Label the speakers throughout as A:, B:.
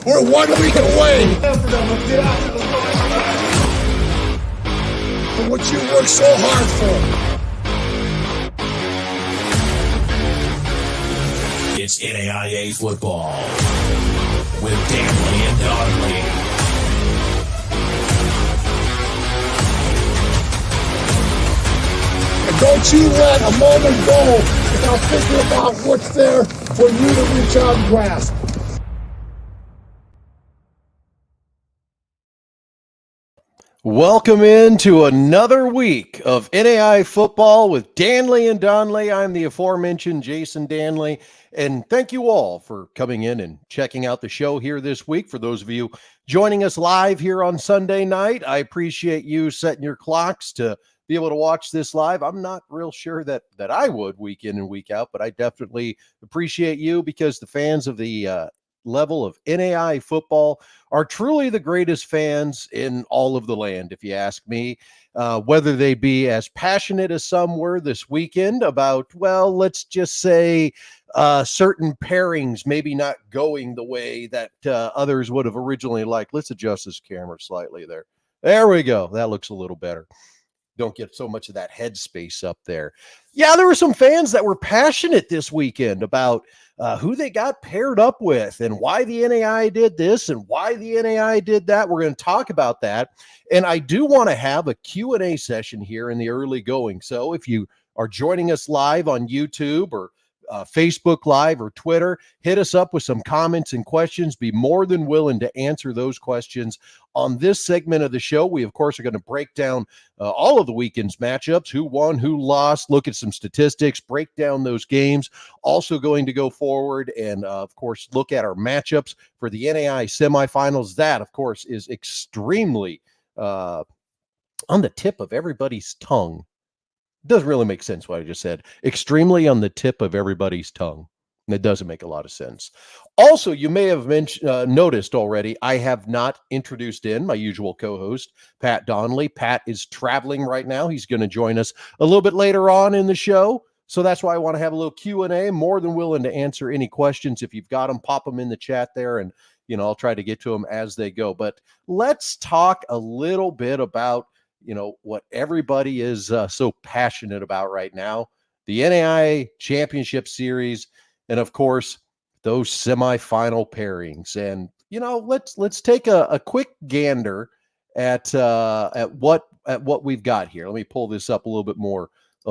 A: We're 1 week away from what you worked so hard for.
B: It's NAIA Football with Dannelly and Donley.
A: And don't you let a moment go without thinking about what's there for you to reach out and grasp.
C: Welcome into another week of NAIA Football with Dannelly and Donley. I'm the aforementioned Jason Dannelly, and thank you all for coming in and checking out the show here this week. For those of you joining us live here on Sunday night, I appreciate you setting your clocks to be able to watch this live. I'm not real sure that I would week in and week out, but I definitely appreciate you because the fans of the level of NAIA football are truly the greatest fans in all of the land, if you ask me. Whether they be as passionate as some were this weekend about, well, let's just say certain pairings maybe not going the way that others would have originally liked. Let's adjust this camera slightly there. There we go. That looks a little better. Don't get so much of that headspace up there. Yeah, there were some fans that were passionate this weekend about who they got paired up with and why the NAIA did this and why the NAIA did that. We're going to talk about that. And I do want to have a Q&A session here in the early going. So if you are joining us live on YouTube or Facebook Live or Twitter, hit us up with some comments and questions. Be more than willing to answer those questions on this segment of the show. We, of course, are going to break down all of the weekend's matchups, who won, who lost, look at some statistics, break down those games. Also going to go forward and, of course, look at our matchups for the NAIA semifinals. That, of course, is extremely on the tip of everybody's tongue. Doesn't really make sense what I just said. Extremely on the tip of everybody's tongue. That doesn't make a lot of sense. Also, you may have noticed already, I have not introduced in my usual co-host, Pat Donley. Pat is traveling right now. He's going to join us a little bit later on in the show. So that's why I want to have a little Q&A. More than willing to answer any questions. If you've got them, pop them in the chat there, and I'll try to get to them as they go. But let's talk a little bit about what everybody is so passionate about right now, the NAIA Championship Series, and of course, those semifinal pairings. And, let's take a quick gander at what we've got here. Let me pull this up a little bit more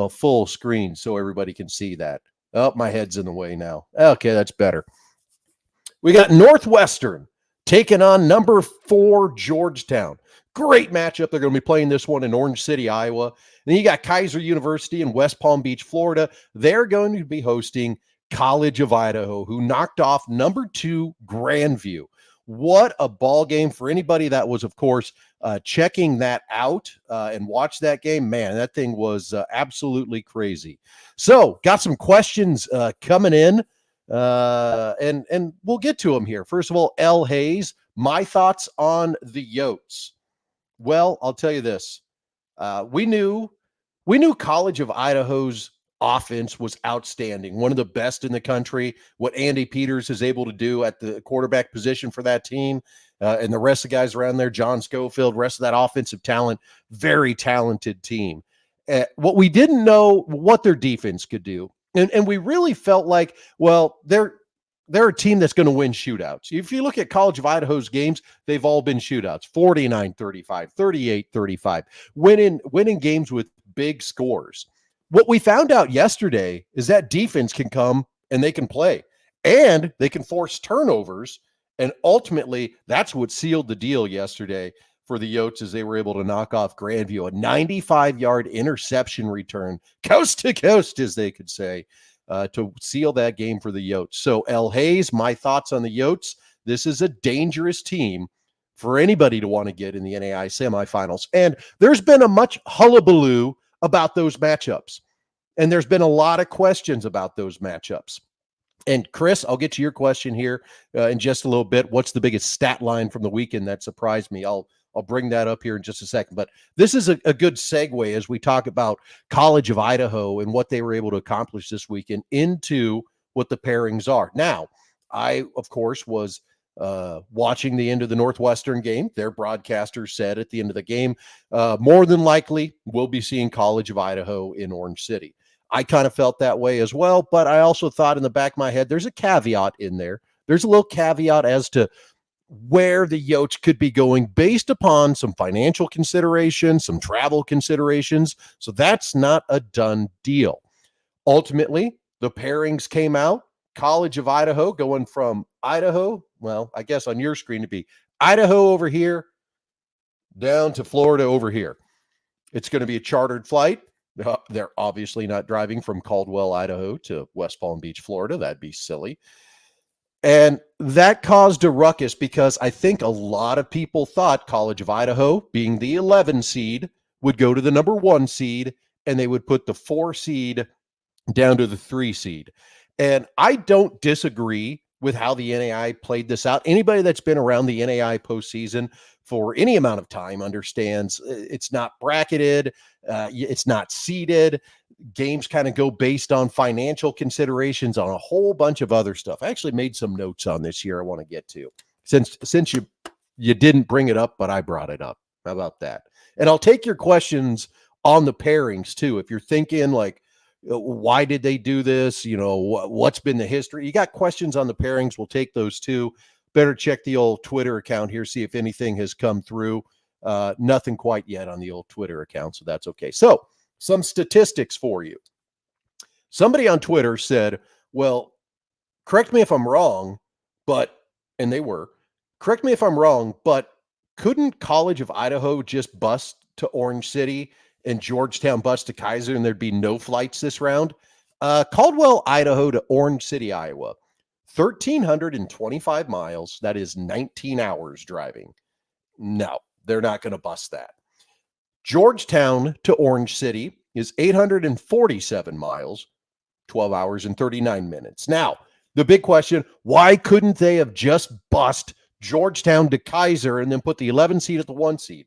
C: full screen so everybody can see that. Oh, my head's in the way now. Okay, that's better. We got Northwestern taking on number 4 Georgetown. Great matchup. They're going to be playing this one in Orange City, Iowa. And then you got Kaiser University in West Palm Beach, Florida. They're going to be hosting College of Idaho, who knocked off number 2 Grandview. What a ball game for anybody that was, of course, checking that out and watched that game. Man, that thing was absolutely crazy. So got some questions coming in. And we'll get to them here. First of all, L. Hayes, my thoughts on the Yotes. Well, I'll tell you this. We knew College of Idaho's offense was outstanding, one of the best in the country. What Andy Peters is able to do at the quarterback position for that team, and the rest of the guys around there, John Schofield, rest of that offensive talent, very talented team. What we didn't know what their defense could do. And we really felt like, well, they're a team that's going to win shootouts. If you look at College of Idaho's games, they've all been shootouts, 49-35, 38-35, winning games with big scores. What we found out yesterday is that defense can come and they can play, and they can force turnovers. And ultimately, that's what sealed the deal yesterday for the Yotes, as they were able to knock off Grandview, a 95-yard interception return, coast to coast, as they could say, to seal that game for the Yotes. So, L. Hayes, my thoughts on the Yotes. This is a dangerous team for anybody to want to get in the NAIA semifinals. And there's been a much hullabaloo about those matchups. And there's been a lot of questions about those matchups. And Chris, I'll get to your question here in just a little bit. What's the biggest stat line from the weekend that surprised me? I'll bring that up here in just a second. But this is a good segue as we talk about College of Idaho and what they were able to accomplish this weekend into what the pairings are. Now, I, of course, was watching the end of the Northwestern game. Their broadcaster said at the end of the game, more than likely, we'll be seeing College of Idaho in Orange City. I kind of felt that way as well, but I also thought in the back of my head, there's a caveat in there. There's a little caveat as to where the Yotes could be going based upon some financial considerations, some travel considerations. So that's not a done deal. Ultimately, the pairings came out. College of Idaho going from Idaho, well, I guess on your screen it'd be Idaho over here down to Florida over here. It's going to be a chartered flight. They're obviously not driving from Caldwell, Idaho to West Palm Beach, Florida. That'd be silly. And that caused a ruckus because I think a lot of people thought College of Idaho, being the 11 seed, would go to the number 1 seed, and they would put the 4 seed down to the 3 seed. And I don't disagree with how the NAI played this out. Anybody that's been around the NAI postseason for any amount of time understands it's not bracketed, it's not seeded. Games kind of go based on financial considerations, on a whole bunch of other stuff. I actually made some notes on this here I want to get to. Since you didn't bring it up, but I brought it up. How about that? And I'll take your questions on the pairings too. If you're thinking like, why did they do this? You know, what's been the history? You got questions on the pairings, we'll take those too. Better check the old Twitter account here, see if anything has come through. Nothing quite yet on the old Twitter account, so that's okay. So some statistics for you. Somebody on Twitter said, well, correct me if I'm wrong, but, and they were, correct me if I'm wrong, but couldn't College of Idaho just bust to Orange City and Georgetown bust to Kaiser and there'd be no flights this round? Caldwell, Idaho to Orange City, Iowa, 1,325 miles. That is 19 hours driving. No, they're not going to bust that. Georgetown to Orange City is 847 miles, 12 hours and 39 minutes. Now, the big question, why couldn't they have just bust Georgetown to Kaiser and then put the 11 seed at the 1 seed?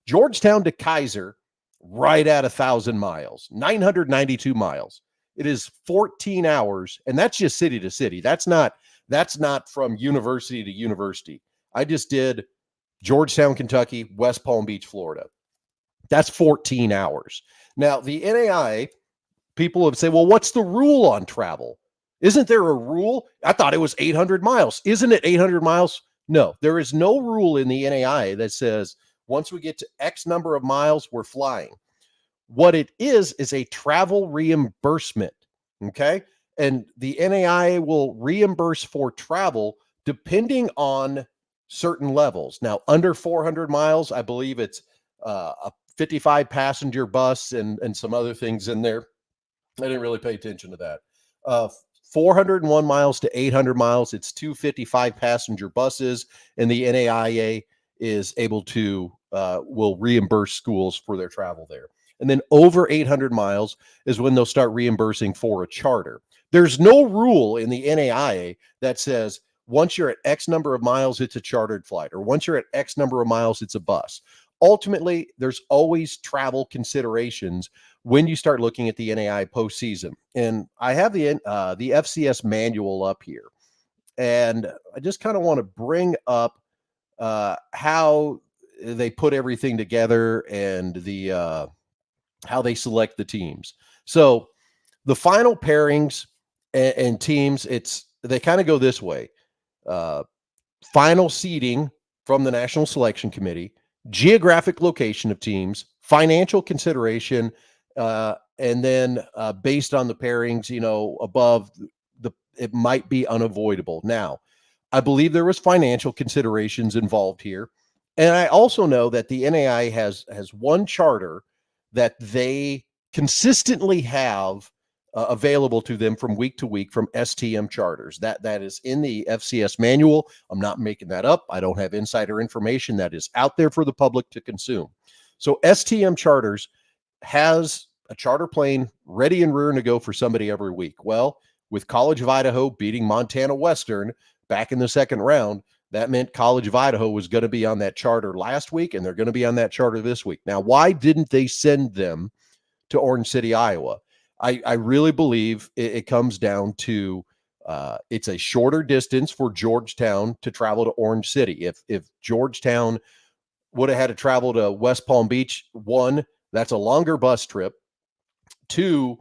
C: Georgetown to Kaiser, right at 1,000 miles, 992 miles. It is 14 hours, and that's just city to city. That's not from university to university. I just did Georgetown, Kentucky, West Palm Beach, Florida. That's 14 hours. Now, the NAI, people have said, well, what's the rule on travel? Isn't there a rule? I thought it was 800 miles. Isn't it 800 miles? No, there is no rule in the NAI that says once we get to X number of miles, we're flying. What it is a travel reimbursement, okay? And the NAI will reimburse for travel depending on certain levels. Now, under 400 miles, I believe it's a 55 passenger bus and some other things in there. I didn't really pay attention to that. 401 miles to 800 miles, it's 255 passenger buses, and the NAIA is able to will reimburse schools for their travel there. And then over 800 miles is when they'll start reimbursing for a charter. There's no rule in the NAIA that says once you're at X number of miles, it's a chartered flight, or once you're at X number of miles, it's a bus. Ultimately, there's always travel considerations when you start looking at the NAI postseason. And I have the FCS manual up here, and I just kind of want to bring up how they put everything together and the how they select the teams. So the final pairings and teams, they kind of go this way. Final seeding from the National Selection Committee, geographic location of teams, financial consideration, and then based on the pairings, above it might be unavoidable. Now, I believe there was financial considerations involved here. And I also know that the NAI has one charter that they consistently have available to them from week to week from STM charters. That is in the FCS manual. I'm not making that up. I don't have insider information. That is out there for the public to consume. So STM charters has a charter plane ready and rearing to go for somebody every week. Well, with College of Idaho beating Montana Western back in the second round, that meant College of Idaho was going to be on that charter last week, and they're going to be on that charter this week. Now, why didn't they send them to Orange City, Iowa? I really believe it comes down to It's a shorter distance for Georgetown to travel to Orange City. If Georgetown would have had to travel to West Palm Beach, one, that's a longer bus trip. Two,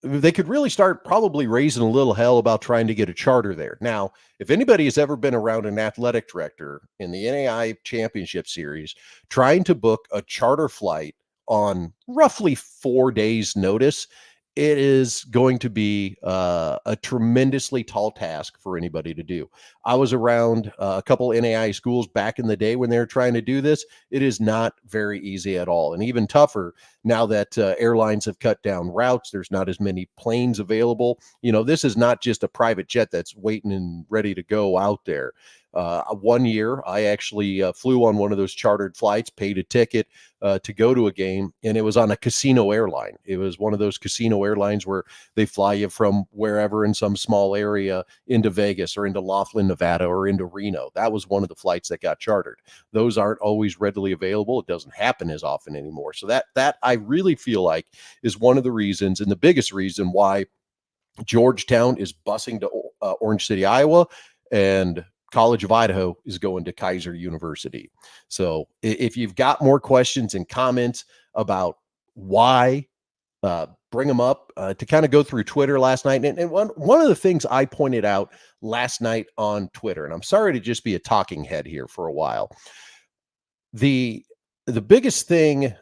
C: they could really start probably raising a little hell about trying to get a charter there. Now, if anybody has ever been around an athletic director in the NAIA Championship Series, trying to book a charter flight on roughly 4 days' notice, it is going to be a tremendously tall task for anybody to do. I was around a couple NAIA schools back in the day when they were trying to do this. It is not very easy at all, and even tougher now that airlines have cut down routes. There's not as many planes available. This is not just a private jet that's waiting and ready to go out there. 1 year, I actually flew on one of those chartered flights, paid a ticket to go to a game, and it was on a casino airline. It was one of those casino airlines where they fly you from wherever in some small area into Vegas or into Laughlin, Nevada, or into Reno. That was one of the flights that got chartered. Those aren't always readily available. It doesn't happen as often anymore. So that I really feel like is one of the reasons, and the biggest reason why Georgetown is busing to Orange City, Iowa, and College of Idaho is going to Kaiser University. So if you've got more questions and comments about why, bring them up to kind of go through Twitter last night. And one of the things I pointed out last night on Twitter, and I'm sorry to just be a talking head here for a while. The biggest thing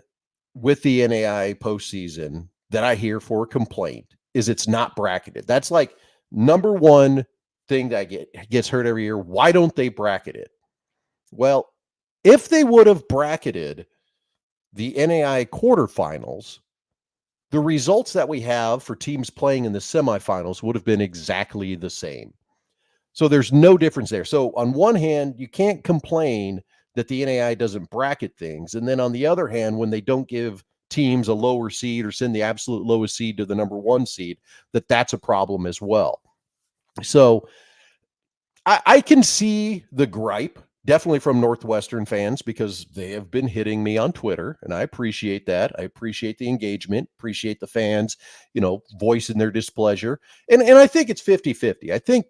C: with the NAIA postseason that I hear for a complaint is it's not bracketed. That's like number one thing that gets heard every year. Why don't they bracket it? Well, if they would have bracketed the NAIA quarterfinals, the results that we have for teams playing in the semifinals would have been exactly the same. So there's no difference there. So on one hand, you can't complain that the NAIA doesn't bracket things. And then on the other hand, when they don't give teams a lower seed or send the absolute lowest seed to the number one seed, that's a problem as well. So I can see the gripe definitely from Northwestern fans because they have been hitting me on Twitter, and I appreciate that. I appreciate the engagement, appreciate the fans, voicing their displeasure. And I think it's 50-50. I think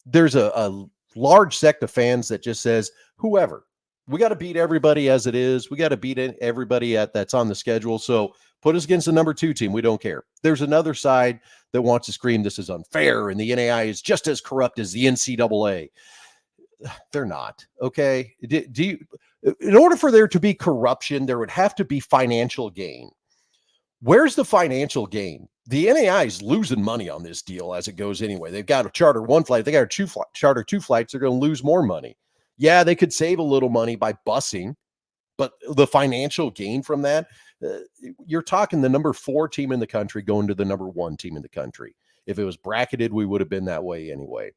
C: there's a large sect of fans that just says, whoever, we got to beat everybody as it is. We got to beat everybody that's on the schedule. So put us against the number two team. We don't care. There's another side that wants to scream this is unfair and the NAIA is just as corrupt as the NCAA. They're not. Okay. In order for there to be corruption, there would have to be financial gain. Where's the financial gain? The NAIA is losing money on this deal as it goes anyway. They've got to charter one flight. They got to charter two flights. They're going to lose more money. Yeah, they could save a little money by busing, but the financial gain from that, you're talking the number 4 team in the country going to the number 1 team in the country. If it was bracketed, we would have been that way anyway.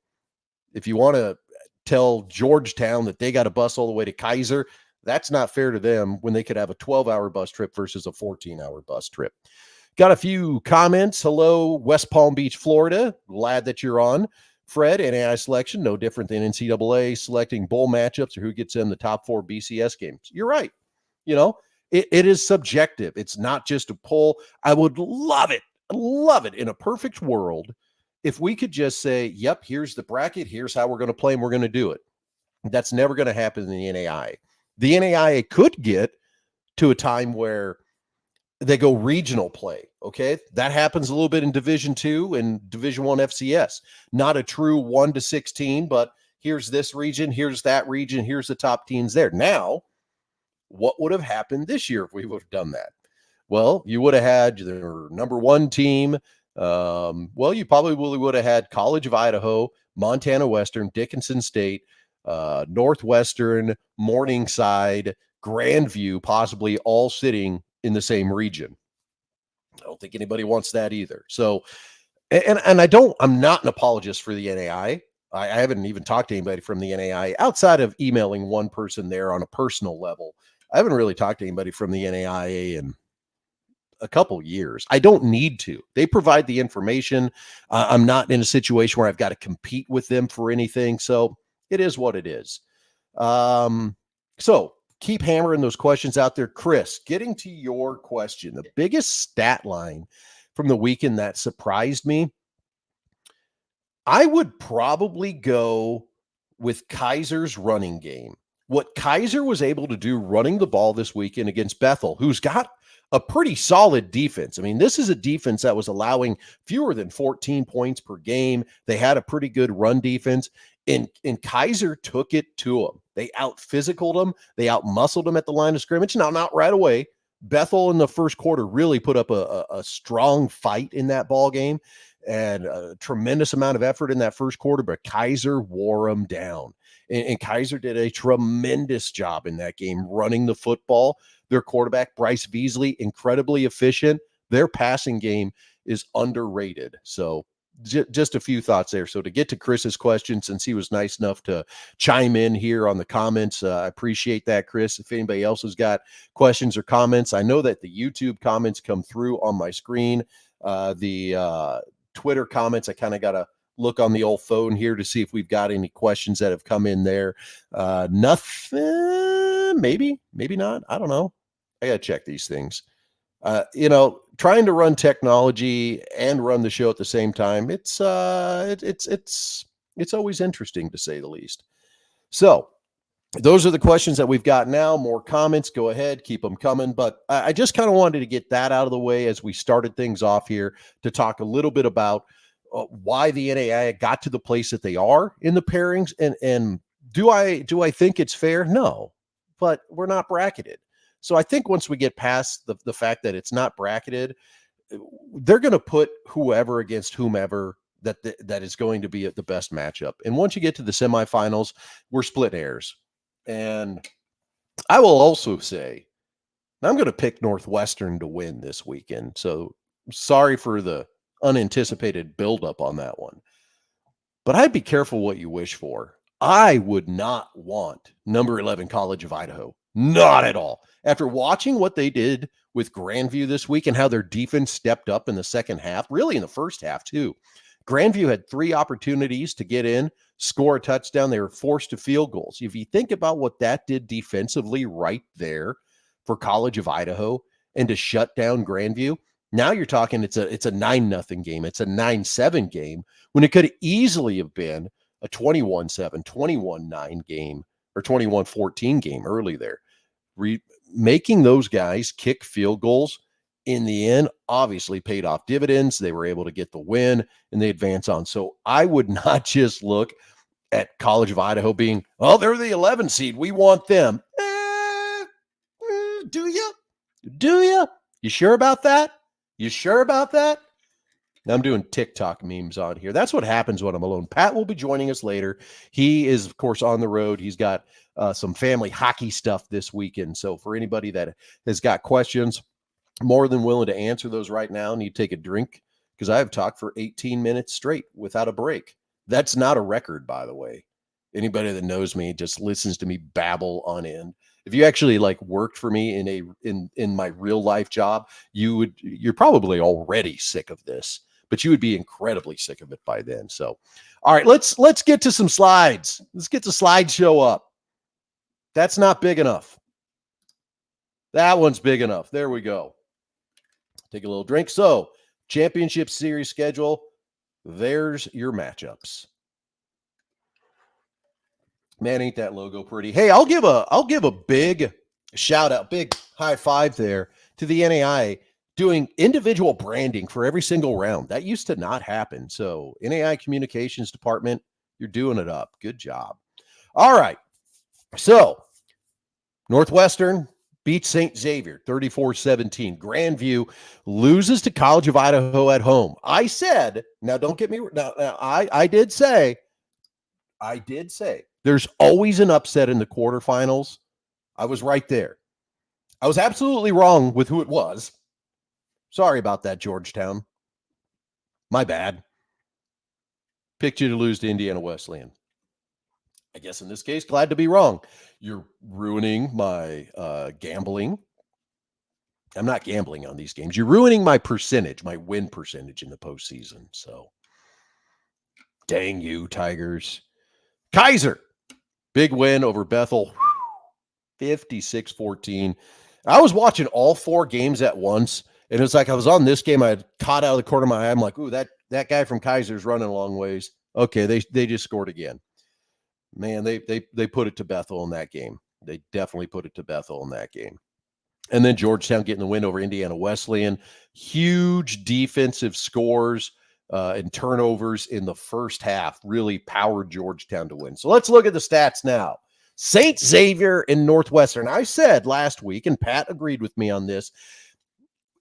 C: If you want to tell Georgetown that they got to bus all the way to Kaiser, that's not fair to them when they could have a 12-hour bus trip versus a 14-hour bus trip. Got a few comments. Hello, West Palm Beach, Florida. Glad that you're on. Fred, NAIA selection, no different than NCAA selecting bowl matchups or who gets in the top 4 BCS games. You're right. It is subjective. It's not just a poll. I would love it in a perfect world if we could just say, yep, here's the bracket, here's how we're going to play, and we're going to do it. That's never going to happen in the NAIA. The NAIA could get to a time where they go regional play. Okay. That happens a little bit in Division II and Division I FCS. Not a true 1-16, but here's this region, here's that region, here's the top teams there. Now, what would have happened this year if we would have done that? Well, you would have had your number 1 team. You probably would have had College of Idaho, Montana Western, Dickinson State, Northwestern, Morningside, Grandview, possibly all sitting in the same region. I don't think anybody wants that either. So, I'm not an apologist for the NAIA. I haven't even talked to anybody from the NAIA outside of emailing one person there on a personal level. I haven't really talked to anybody from the NAIA in a couple years. I don't need to. They provide the information. I'm not in a situation where I've got to compete with them for anything. So it is what it is. So keep hammering those questions out there. Chris, getting to your question, the biggest stat line from the weekend that surprised me, I would probably go with Kaiser's running game. What Kaiser was able to do running the ball this weekend against Bethel, who's got a pretty solid defense. I mean, this is a defense that was allowing fewer than 14 points per game. They had a pretty good run defense, and Kaiser took it to them. They out-physicaled them. They out-muscled them at the line of scrimmage. Now, not right away. Bethel in the first quarter really put up a strong fight in that ball game and a tremendous amount of effort in that first quarter, but Kaiser wore them down. And Kaiser did a tremendous job in that game running the football. Their quarterback, Bryce Beasley, incredibly efficient. Their passing game is underrated. So just a few thoughts there. So to get to Chris's question, since he was nice enough to chime in here on the comments, I appreciate that, Chris. If anybody else has got questions or comments, I know that the YouTube comments come through on my screen. The Twitter comments, I kind of got to look on the old phone here to see if we've got any questions that have come in there. Nothing, maybe not. I don't know. I got to check these things. Trying to run technology and run the show at the same time, it's always interesting, to say the least. So those are the questions that we've got now. More comments, go ahead, keep them coming. But I just kind of wanted to get that out of the way as we started things off here to talk a little bit about why the NAIA got to the place that they are in the pairings. And do I think it's fair? No, but we're not bracketed. So I think once we get past the fact that it's not bracketed, they're going to put whoever against whomever that is going to be the best matchup. And once you get to the semifinals, we're split hairs. And I will also say, I'm going to pick Northwestern to win this weekend. So sorry for the unanticipated buildup on that one. But I'd be careful what you wish for. I would not want number 11 College of Idaho. Not at all. After watching what they did with Grandview this week and how their defense stepped up in the second half, really in the first half too. Grandview had 3 opportunities to get in, score a touchdown. They were forced to field goals. If you think about what that did defensively right there for College of Idaho and to shut down Grandview, now you're talking it's a 9-0 game. It's a 9-7 game when it could easily have been a 21-7, 21-9 game or 21-14 game early there. Making those guys kick field goals in the end obviously paid off dividends. They were able to get the win and they advance on. So I would not just look at College of Idaho being, oh, they're the 11 seed. We want them. Do you? Do you? You sure about that? You sure about that? I'm doing TikTok memes on here. That's what happens when I'm alone. Pat will be joining us later. He is, of course, on the road. He's got some family hockey stuff this weekend. So for anybody that has got questions, more than willing to answer those right now. Need to take a drink because I have talked for 18 minutes straight without a break. That's not a record, by the way. Anybody that knows me just listens to me babble on end. If you actually worked for me in my real life job, you're probably already sick of this, but you would be incredibly sick of it by then. So, all right, let's get to some slides. Let's get the slideshow up. That's not big enough. That one's big enough. There we go. Take a little drink. So, championship series schedule. There's your matchups. Man, ain't that logo pretty? Hey, I'll give a big shout out, big high five there to the NAIA doing individual branding for every single round. That used to not happen. So, NAIA Communications Department, you're doing it up. Good job. All right. So, Northwestern beats St. Xavier 34-17. Grandview loses to College of Idaho at home. I said, now don't get me now I did say there's always an upset in the quarterfinals. I was right there. I was absolutely wrong with who it was. Sorry about that, Georgetown. My bad. Picked you to lose to Indiana Wesleyan. I guess in this case, glad to be wrong. You're ruining my gambling. I'm not gambling on these games. You're ruining my percentage, my win percentage in the postseason. So, dang you, Tigers. Kaiser, big win over Bethel, 56-14. I was watching all 4 games at once, and it's like I was on this game. I had caught out of the corner of my eye. I'm like, ooh, that guy from Kaiser's running a long ways. Okay, they just scored again. Man, they put it to Bethel in that game. They definitely put it to Bethel in that game. And then Georgetown getting the win over Indiana Wesleyan. Huge defensive scores and turnovers in the first half really powered Georgetown to win. So let's look at the stats now. St. Xavier and Northwestern. I said last week, and Pat agreed with me on this,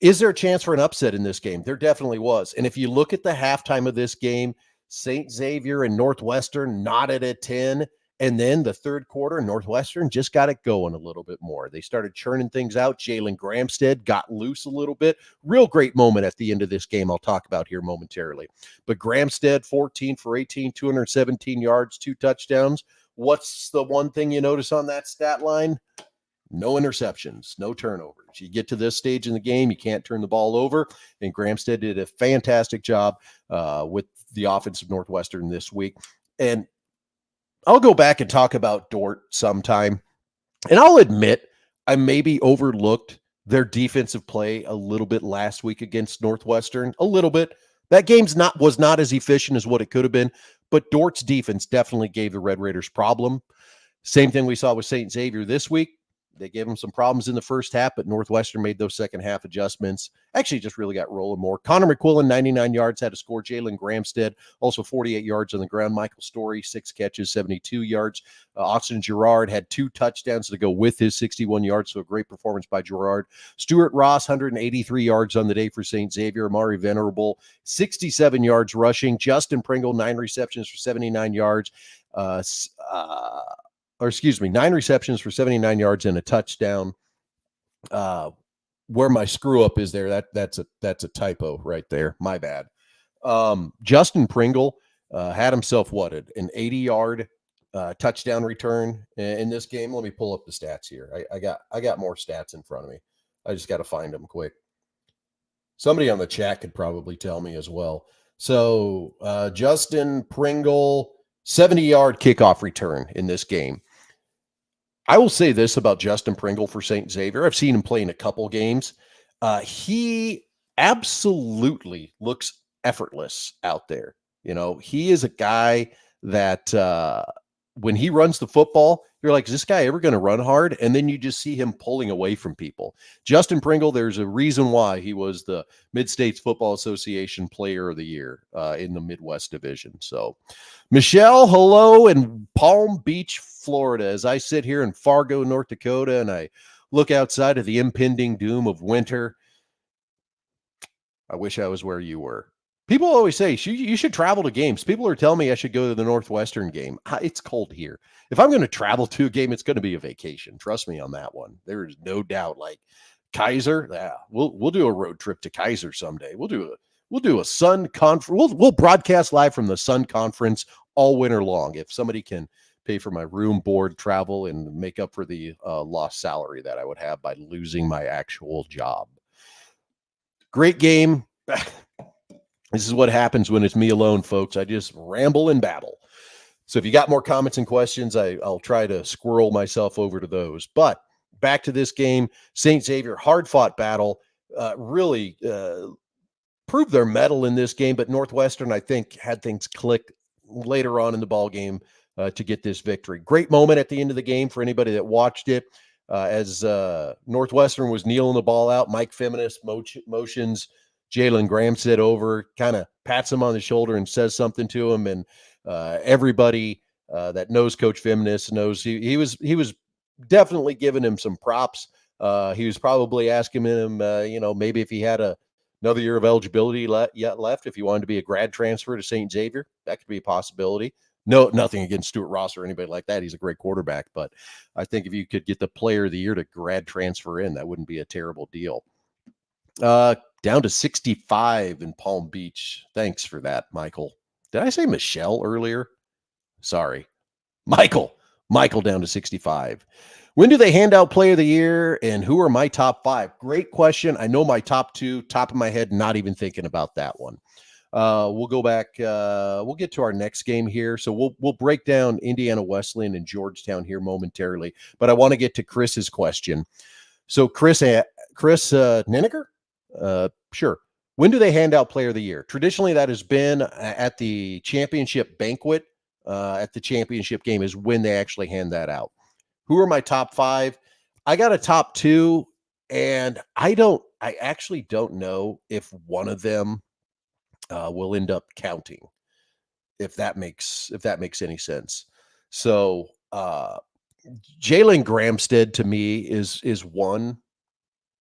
C: is there a chance for an upset in this game? There definitely was. And if you look at the halftime of this game, St. Xavier and Northwestern knotted at 10. And then the third quarter, Northwestern just got it going a little bit more. They started churning things out. Jalen Gramstead got loose a little bit. Real great moment at the end of this game I'll talk about here momentarily. But Gramstead, 14 for 18, 217 yards, 2 touchdowns. What's the one thing you notice on that stat line? No interceptions, no turnovers. You get to this stage in the game, you can't turn the ball over. And Gramstead did a fantastic job with the offense of Northwestern this week. And I'll go back and talk about Dort sometime. And I'll admit I maybe overlooked their defensive play a little bit last week against Northwestern. A little bit. That was not as efficient as what it could have been. But Dort's defense definitely gave the Red Raiders problem. Same thing we saw with St. Xavier this week. They gave them some problems in the first half, but Northwestern made those second half adjustments. Actually, just really got rolling more. Connor McQuillan, 99 yards, had to score. Jalen Gramstead, also 48 yards on the ground. Michael Story, 6 catches, 72 yards. Austin Gerard had 2 touchdowns to go with his 61 yards, so a great performance by Gerard. Stuart Ross, 183 yards on the day for St. Xavier. Amari Venerable, 67 yards rushing. Justin Pringle, 9 receptions for 79 yards. 9 receptions for 79 yards and a touchdown. Where my screw up is there, that's a typo right there. My bad. Justin Pringle had himself an 80-yard touchdown return in this game. Let me pull up the stats here. I got more stats in front of me. I just got to find them quick. Somebody on the chat could probably tell me as well. So Justin Pringle, 70-yard kickoff return in this game. I will say this about Justin Pringle for St. Xavier. I've seen him play in a couple games. He absolutely looks effortless out there. You know, he is a guy that when he runs the football, you're like, is this guy ever going to run hard? And then you just see him pulling away from people. Justin Pringle, there's a reason why he was the Mid-States Football Association Player of the Year in the Midwest Division. So, Michelle, hello in Palm Beach, Florida. As I sit here in Fargo, North Dakota, and I look outside of the impending doom of winter, I wish I was where you were. People always say, you should travel to games. People are telling me I should go to the Northwestern game. It's cold here. If I'm going to travel to a game, it's going to be a vacation. Trust me on that one. There is no doubt. Like Kaiser, we'll do a road trip to Kaiser someday. We'll do a Sun conference. We'll broadcast live from the Sun conference all winter long. If somebody can pay for my room, board, travel, and make up for the lost salary that I would have by losing my actual job. Great game. This is what happens when it's me alone, folks. I just ramble and babble. So if you got more comments and questions, I'll try to squirrel myself over to those. But back to this game, St. Xavier, hard-fought battle, really proved their mettle in this game. But Northwestern, I think, had things click later on in the ball game to get this victory. Great moment at the end of the game for anybody that watched it. As Northwestern was kneeling the ball out, Mike Feminist motions Jalen Gramstead over, kind of pats him on the shoulder and says something to him. And everybody that knows Coach Feminist knows he was definitely giving him some props. He was probably asking him, maybe if he had another year of eligibility yet left, if he wanted to be a grad transfer to St. Xavier, that could be a possibility. No, nothing against Stuart Ross or anybody like that. He's a great quarterback. But I think if you could get the player of the year to grad transfer in, that wouldn't be a terrible deal. Down to 65 in Palm Beach. Thanks for that, Michael. Did I say Michelle earlier? Sorry. Michael down to 65. When do they hand out player of the year, and who are my top 5? Great question. I know my top 2, top of my head, not even thinking about that one. We'll go back. We'll get to our next game here. So we'll break down Indiana Wesleyan and Georgetown here momentarily. But I want to get to Chris's question. So Chris Nineker? Sure. When do they hand out player of the year? Traditionally, that has been at the championship banquet, at the championship game is when they actually hand that out. Who are my top 5? I got a top 2, and I actually don't know if one of them will end up counting, if that makes any sense. So Jalen Gramstead to me is one,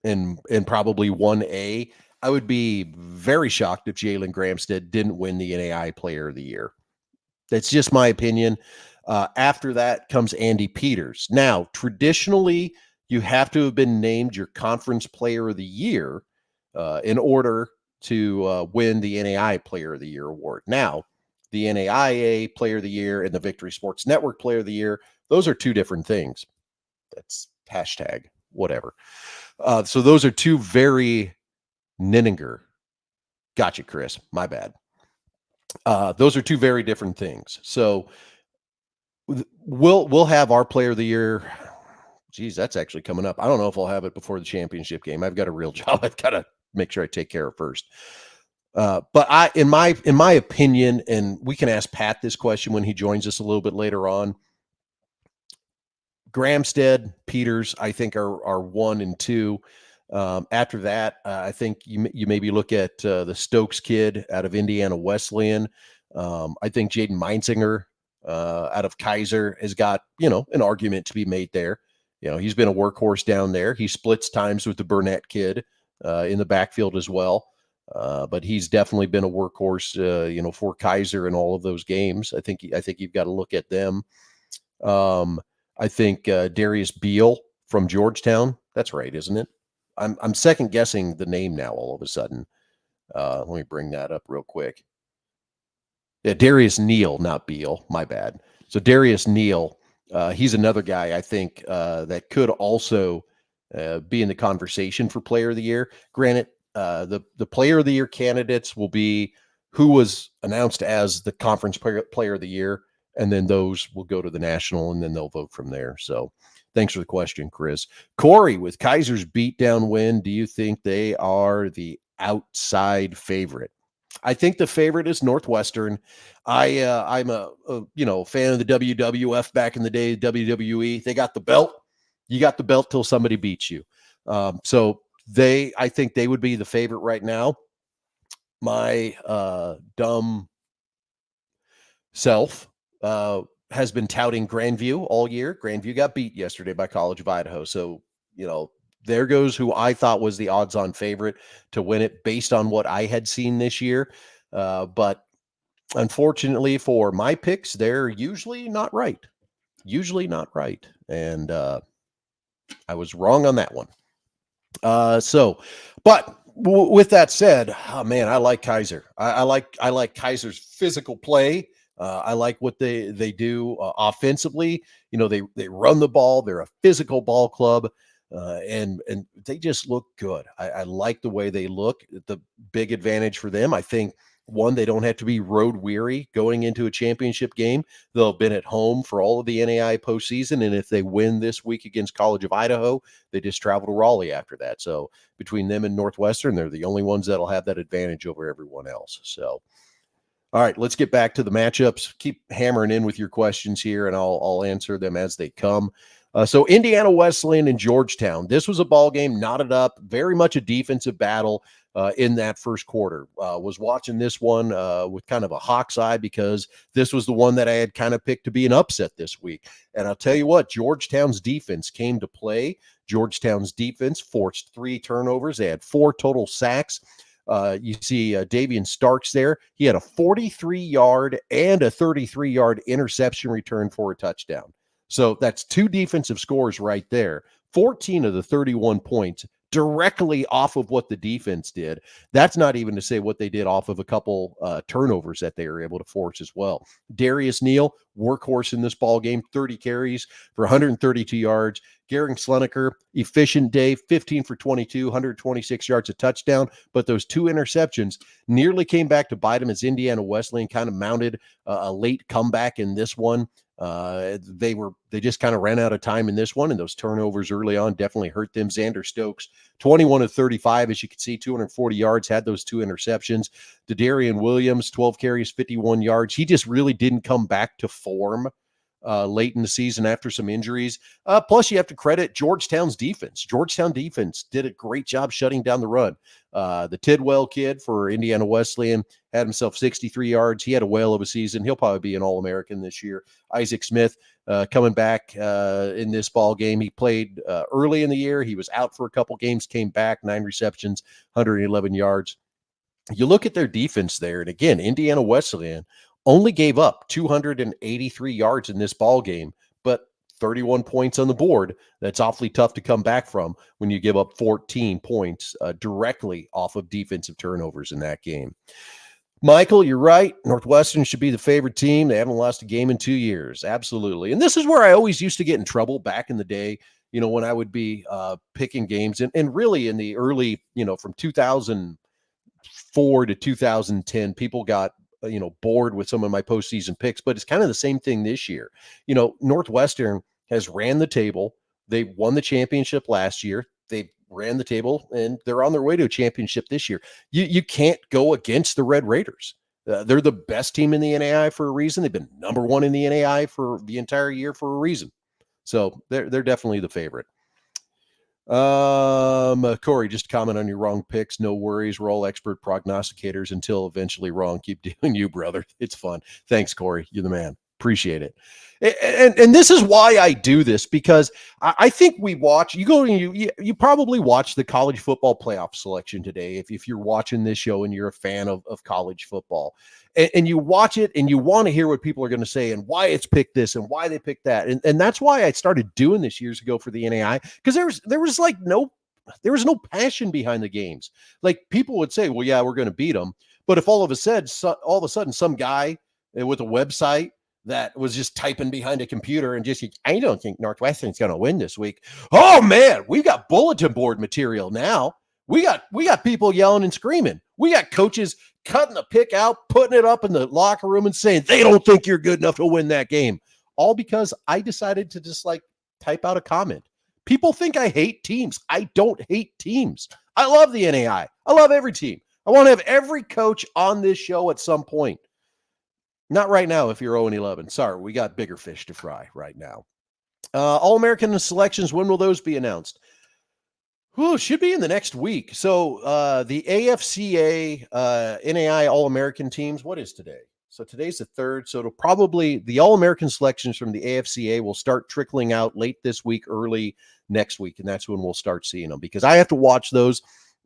C: and probably 1A. I would be very shocked if Jalen Gramstead didn't win the NAI Player of the Year. That's just my opinion. After that comes Andy Peters. Now, traditionally, you have to have been named your conference player of the year in order to win the NAI Player of the Year award. Now, the NAIA Player of the Year and the Victory Sports Network Player of the Year, those are two different things. That's hashtag whatever. So those are two very Ninninger. Gotcha, Chris. My bad. Those are two very different things. So we'll have our Player of the Year. Geez, that's actually coming up. I don't know if I'll have it before the championship game. I've got a real job I've got to make sure I take care of first. But in my opinion, and we can ask Pat this question when he joins us a little bit later on, Gramstead, Peters, I think are 1 and 2. After that, I think you maybe look at the Stokes kid out of Indiana Wesleyan. I think Jaden Meinzinger out of Kaiser has got, an argument to be made there. He's been a workhorse down there. He splits times with the Burnett kid in the backfield as well. But he's definitely been a workhorse, for Kaiser in all of those games. I think you've got to look at them. I think Darius Beal from Georgetown. That's right, isn't it? I'm second guessing the name now all of a sudden. Let me bring that up real quick. Yeah, Darius Neal, not Beal. My bad. So Darius Neal, he's another guy I think that could also be in the conversation for Player of the Year. Granted, the Player of the Year candidates will be who was announced as the conference player of the year, and then those will go to the national, and then they'll vote from there. So thanks for the question, Chris. Corey, with Kaiser's beatdown win, do you think they are the outside favorite? I think the favorite is Northwestern. I'm a fan of the WWF back in the day, WWE. They got the belt. You got the belt till somebody beats you. So I think they would be the favorite right now. My dumb self has been touting Grandview all year. Grandview got beat yesterday by College of Idaho. So, there goes who I thought was the odds-on favorite to win it based on what I had seen this year. But unfortunately for my picks, they're usually not right. And I was wrong on that one. But with that said, oh man, I like Kaiser. I like Kaiser's physical play. I like what they do offensively. They run the ball. They're a physical ball club. And they just look good. I like the way they look. The big advantage for them, I think, one, they don't have to be road weary going into a championship game. They'll have been at home for all of the NAI postseason. And if they win this week against College of Idaho, they just travel to Raleigh after that. So between them and Northwestern, they're the only ones that'll have that advantage over everyone else. So, all right, let's get back to the matchups. Keep hammering in with your questions here, and I'll answer them as they come. So Indiana Wesleyan and Georgetown. This was a ball game, knotted up, very much a defensive battle in that first quarter. Was watching this one with kind of a hawk's eye because this was the one that I had kind of picked to be an upset this week. And I'll tell you what, Georgetown's defense came to play. Georgetown's defense forced 3 turnovers. They had 4 total sacks. You see Davian Starks there. He had a 43-yard and a 33-yard interception return for a touchdown. So that's 2 defensive scores right there. 14 of the 31 points directly off of what the defense did. That's not even to say what they did off of a couple turnovers that they were able to force as well. Darius Neal, workhorse in this ball game, 30 carries for 132 yards. Gehring Sleneker, efficient day, 15 for 22, 126 yards, a touchdown. But those 2 interceptions nearly came back to bite him as Indiana Wesleyan kind of mounted a late comeback in this one. They just kind of ran out of time in this one, and those turnovers early on definitely hurt them. Xander Stokes, 21 of 35, as you can see, 240 yards, had those 2 interceptions. D'Adarian Williams, 12 carries, 51 yards. He just really didn't come back to form late in the season after some injuries. Plus, you have to credit Georgetown's defense. Georgetown defense did a great job shutting down the run. The Tidwell kid for Indiana Wesleyan had himself 63 yards. He had a whale of a season. He'll probably be an All-American this year. Isaac Smith coming back in this ball game. He played early in the year. He was out for a couple games, came back, 9 receptions, 111 yards. You look at their defense there, and again, Indiana Wesleyan only gave up 283 yards in this ball game, but 31 points on the board. That's awfully tough to come back from when you give up 14 points directly off of defensive turnovers in that game. Michael, you're right. Northwestern should be the favorite team. They haven't lost a game in 2 years. Absolutely. And this is where I always used to get in trouble back in the day, when I would be picking games. And really in the early, from 2004 to 2010, people got bored with some of my postseason picks, but it's kind of the same thing this year. Northwestern has ran the table. They won the championship last year. They ran the table, and they're on their way to a championship this year. You can't go against the Red Raiders. They're the best team in the NAIA for a reason. They've been number 1 in the NAIA for the entire year for a reason. So they're definitely the favorite. Corey, just comment on your wrong picks. No worries. We're all expert prognosticators until eventually wrong. Keep doing you, brother. It's fun. Thanks, Corey. You're the man. Appreciate it. And this is why I do this, because I think we watch, you probably watch the college football playoff selection today. If you're watching this show and you're a fan of college football, and you watch it and you want to hear what people are going to say and why it's picked this and why they picked that. And that's why I started doing this years ago for the NAI, because there was no passion behind the games. Like, people would say, well, yeah, we're going to beat them. But if all of a sudden some guy with a website that was just typing behind a computer and I don't think Northwestern's going to win this week. Oh man, we got bulletin board material now. We got people yelling and screaming. We got coaches cutting the pick out, putting it up in the locker room and saying they don't think you're good enough to win that game. All because I decided to just type out a comment. People think I hate teams. I don't hate teams. I love the NAI. I love every team. I want to have every coach on this show at some point. Not right now if you're 0-11. Sorry, we got bigger fish to fry right now. All-American selections, when will those be announced? Should be in the next week. So the AFCA NAI All-American teams, what is today? So today's the 3rd. So it'll probably, the All-American selections from the AFCA will start trickling out late this week, early next week. And that's when we'll start seeing them, because I have to watch those.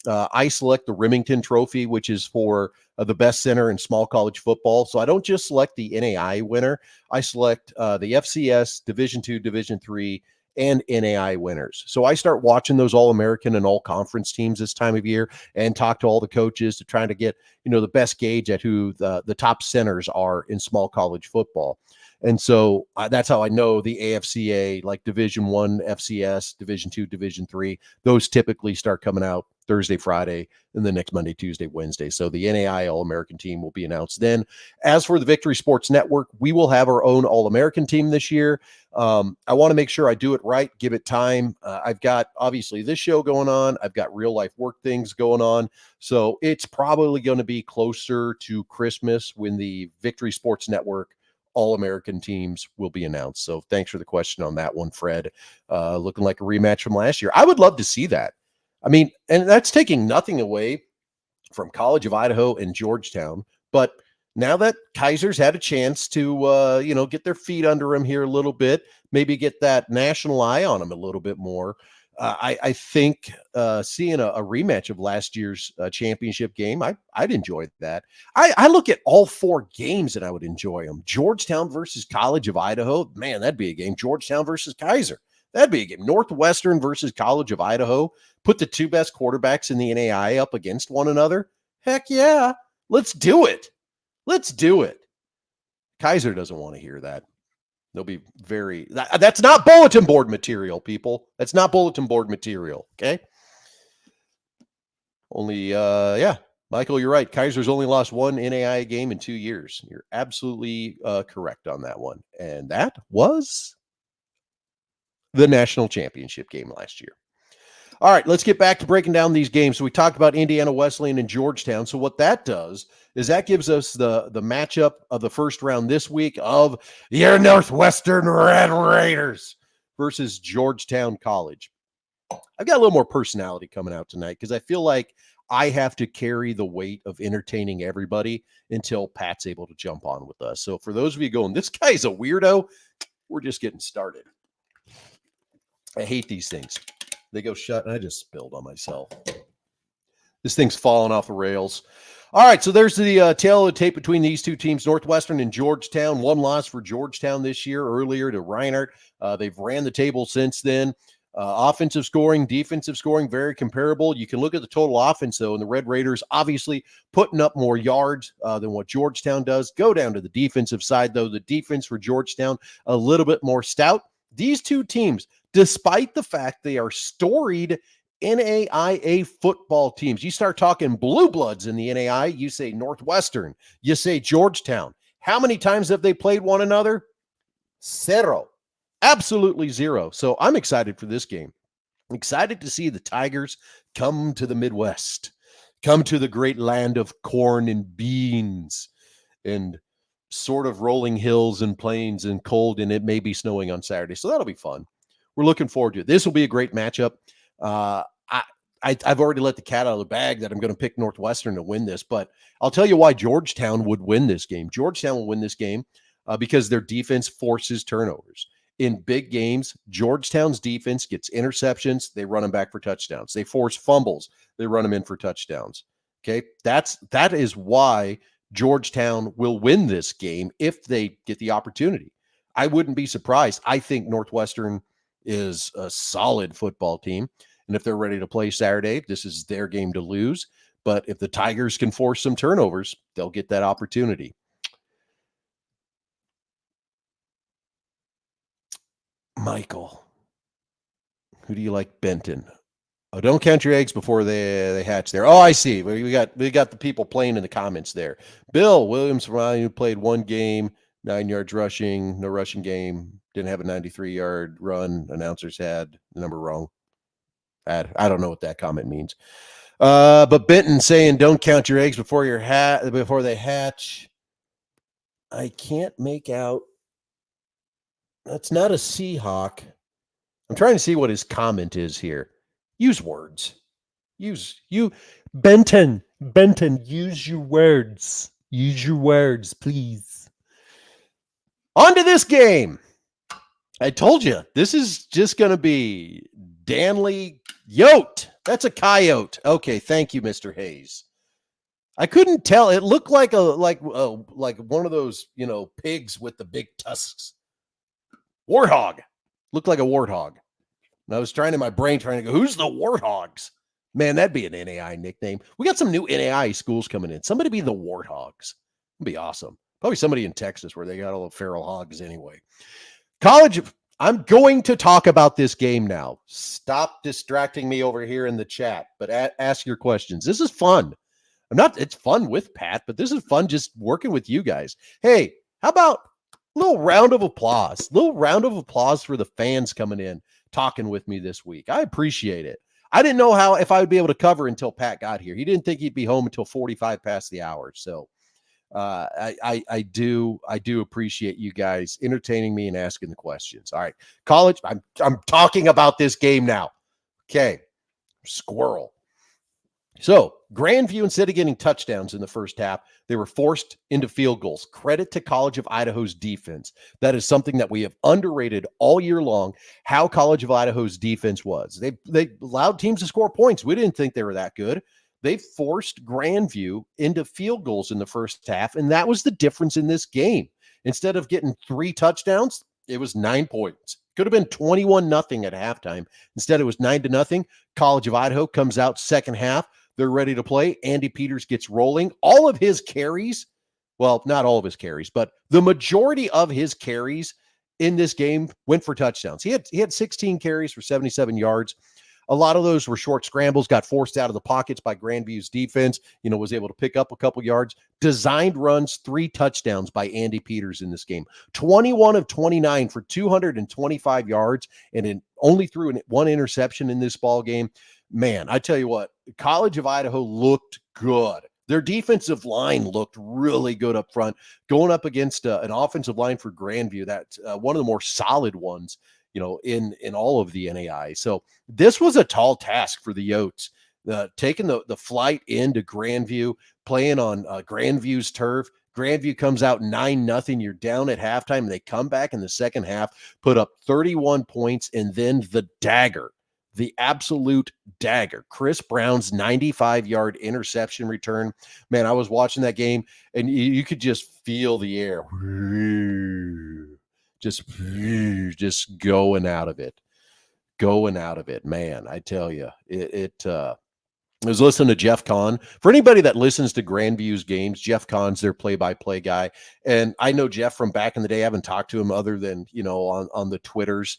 C: I select the Remington Trophy, which is for the best center in small college football. So I don't just select the NAI winner. I select the FCS, Division II, Division III, and NAI winners. So I start watching those All-American and all-conference teams this time of year and talk to all the coaches to try to get, the best gauge at who the top centers are in small college football. And so that's how I know the AFCA, like Division I, FCS, Division II, Division III, those typically start coming out Thursday, Friday, and the next Monday, Tuesday, Wednesday. So the NAI All-American team will be announced then. As for the Victory Sports Network, we will have our own All-American team this year. I want to make sure I do it right, give it time. I've got, obviously, this show going on. I've got real-life work things going on. So it's probably going to be closer to Christmas when the Victory Sports Network All-American teams will be announced. So thanks for the question on that one, Fred. Looking like a rematch from last year. I would love to see that. I mean, and that's taking nothing away from College of Idaho and Georgetown. But now that Kaiser's had a chance to, get their feet under him here a little bit, maybe get that national eye on him a little bit more, I think seeing a rematch of last year's championship game, I'd enjoy that. I look at all 4 games and I would enjoy them. Georgetown versus College of Idaho, man, that'd be a game. Georgetown versus Kaiser, that'd be a game. Northwestern versus College of Idaho, put the 2 best quarterbacks in the NAI up against one another. Heck yeah, let's do it. Let's do it. Kaiser doesn't want to hear that. They'll be that's not bulletin board material, people. That's not bulletin board material. Okay. Only, Michael, you're right. Kaiser's only lost one NAIA game in 2 years. You're absolutely correct on that one. And that was the national championship game last year. All right, let's get back to breaking down these games. So we talked about Indiana Wesleyan and Georgetown. So what that does is that gives us the matchup of the first round this week of your Northwestern Red Raiders versus Georgetown College. I've got a little more personality coming out tonight because I feel like I have to carry the weight of entertaining everybody until Pat's able to jump on with us. So for those of you going, this guy's a weirdo, we're just getting started. I hate these things. They go shut, and I just spilled on myself. This thing's falling off the rails. All right, so there's the tail of the tape between these two teams, Northwestern and Georgetown. One loss for Georgetown this year, earlier to Reinhardt. They've ran the table since then. Offensive scoring, defensive scoring, very comparable. You can look at the total offense, though, and the Red Raiders obviously putting up more yards than what Georgetown does. Go down to the defensive side, though. The defense for Georgetown, a little bit more stout. These two teams, despite the fact they are storied NAIA football teams. You start talking blue bloods in the NAIA, you say Northwestern, you say Georgetown. How many times have they played one another? Zero. Absolutely zero. So I'm excited for this game. I'm excited to see the Tigers come to the Midwest, come to the great land of corn and beans and sort of rolling hills and plains and cold, and it may be snowing on Saturday. So that'll be fun. We're looking forward to it. This will be a great matchup. I've already let the cat out of the bag that I'm going to pick Northwestern to win this, but I'll tell you why Georgetown would win this game. Georgetown will win this game because their defense forces turnovers. In big games, Georgetown's defense gets interceptions. They run them back for touchdowns. They force fumbles. They run them in for touchdowns. Okay, that is why Georgetown will win this game if they get the opportunity. I wouldn't be surprised. I think Northwestern is a solid football team, and if they're ready to play Saturday, this is their game to lose. But if the Tigers can force some turnovers, they'll get that opportunity. Michael, who do you like? Benton. Oh, don't count your eggs before they hatch there. Oh, I see. We got the people playing in the comments there. Bill Williams who played one game, 9 yards rushing, no rushing game, didn't have a 93-yard run. Announcers had the number wrong. I don't know what that comment means. But Benton saying don't count your eggs before they hatch. I can't make out. That's not a Seahawk. I'm trying to see what his comment is here. Use words. Benton, use your words. Use your words, please. On to this game. I told you, this is just going to be Dannelly Yote. That's a coyote. Okay, thank you, Mr. Hayes. I couldn't tell. It looked like one of those, pigs with the big tusks. Warthog. Looked like a warthog. And I was trying to go, who's the Warthogs? Man, that'd be an NAI nickname. We got some new NAI schools coming in. Somebody be the Warthogs. It'd be awesome. Probably somebody in Texas where they got all the feral hogs anyway. College, I'm going to talk about this game now. Stop distracting me over here in the chat, but ask your questions. This is fun. It's fun with Pat, but this is fun just working with you guys. Hey, how about a little round of applause? Little round of applause for the fans coming in, talking with me this week. I appreciate it. I didn't know if I would be able to cover until Pat got here. He didn't think he'd be home until 45 past the hour. So I do appreciate you guys entertaining me and asking the questions. All right, college, I'm talking about this game now. Okay, squirrel. So Grandview, instead of getting touchdowns in the first half, they were forced into field goals. Credit to College of Idaho's defense. That is something that we have underrated all year long, how College of Idaho's defense was. They allowed teams to score points. We didn't think they were that good. They forced Grandview into field goals in the first half, and that was the difference in this game. Instead of getting 3 touchdowns, it was 9 points. Could have been 21-0 at halftime. Instead, it was 9-0. College of Idaho comes out second half. They're ready to play. Andy Peters gets rolling. All of his carries, well, not all of his carries, but the majority of his carries in this game went for touchdowns. He had 16 carries for 77 yards. A lot of those were short scrambles, got forced out of the pockets by Grandview's defense, was able to pick up a couple yards. Designed runs, 3 touchdowns by Andy Peters in this game. 21 of 29 for 225 yards, and only threw one interception in this ball game. Man, I tell you what, College of Idaho looked good. Their defensive line looked really good up front, going up against an offensive line for Grandview. That's one of the more solid ones, in all of the NAI. So this was a tall task for the Yotes, taking the flight into Grandview, playing on Grandview's turf. Grandview comes out 9-0. You're down at halftime, and they come back in the second half, put up 31 points, and then the dagger. The absolute dagger. Chris Brown's 95-yard interception return. Man, I was watching that game, and you could just feel the air. Just going out of it. Man, I tell you, I was listening to Jeff Kahn. For anybody that listens to Grandview's games, Jeff Kahn's their play-by-play guy. And I know Jeff from back in the day. I haven't talked to him other than, on the Twitters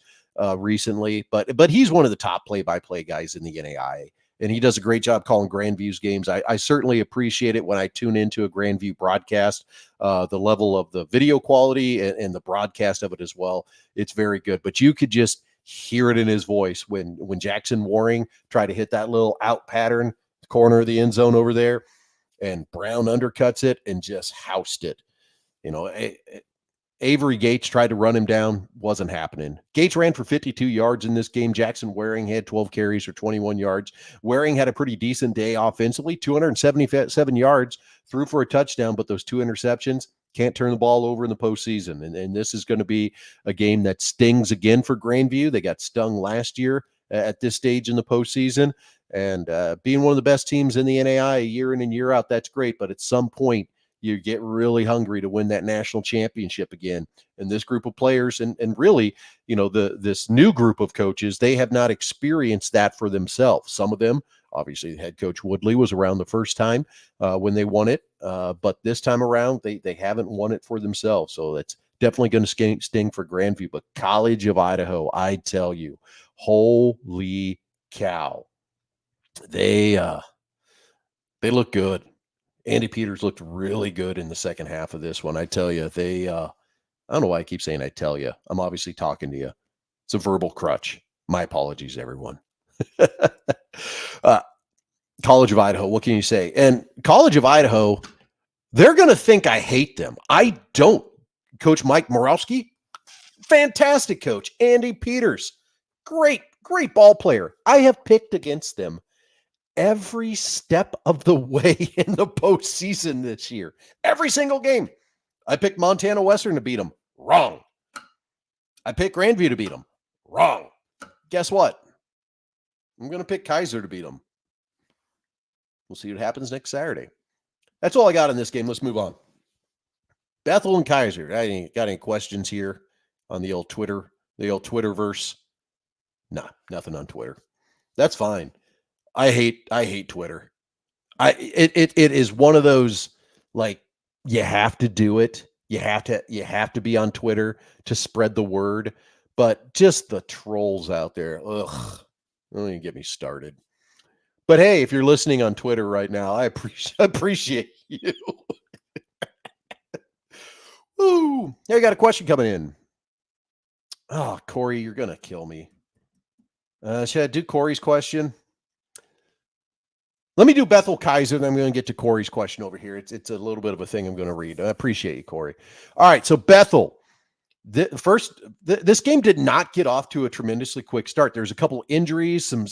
C: recently, but he's one of the top play-by-play guys in the NAIA, and he does a great job calling Grandview's games. I certainly appreciate it when I tune into a Grandview broadcast, the level of the video quality and the broadcast of it as well. It's very good, but you could just hear it in his voice when Jackson Waring tried to hit that little out pattern, corner of the end zone over there, and Brown undercuts it and just housed it. Avery Gates tried to run him down. Wasn't happening. Gates ran for 52 yards in this game. Jackson Waring had 12 carries for 21 yards. Waring had a pretty decent day offensively, 277 yards, threw for a touchdown, but those 2 interceptions, can't turn the ball over in the postseason. And this is going to be a game that stings again for Grandview. They got stung last year at this stage in the postseason. And being one of the best teams in the NAI year in and year out, that's great. But at some point, you get really hungry to win that national championship again. And this group of players and really, this new group of coaches, they have not experienced that for themselves. Some of them, obviously, head coach Woodley was around the first time when they won it. But this time around, they haven't won it for themselves. So that's definitely going to sting for Grandview. But College of Idaho, I tell you, holy cow. They look good. Andy Peters looked really good in the second half of this one. I tell you, I don't know why I keep saying I tell you. I'm obviously talking to you. It's a verbal crutch. My apologies, everyone. College of Idaho, what can you say? And College of Idaho, they're going to think I hate them. I don't. Coach Mike Morawski, fantastic coach. Andy Peters, great ball player. I have picked against them every step of the way in the postseason this year. Every single game. I picked Montana Western to beat them. Wrong. I picked Grandview to beat them. Wrong. Guess what? I'm going to pick Kaiser to beat them. We'll see what happens next Saturday. That's all I got in this game. Let's move on. Bethel and Kaiser. Got any questions here on the old Twitterverse? Nah, nothing on Twitter. That's fine. I hate Twitter. It is one of those, like, you have to do it. You have to be on Twitter to spread the word. But just the trolls out there, ugh, don't even get me started. But hey, if you're listening on Twitter right now, I appreciate you. Ooh, I got a question coming in. Oh, Corey, you're gonna kill me. Should I do Corey's question? Let me do Bethel Kaiser, then I'm going to get to Corey's question over here. It's a little bit of a thing I'm going to read. I appreciate you, Corey. All right, so Bethel. This game did not get off to a tremendously quick start. There's a couple injuries, some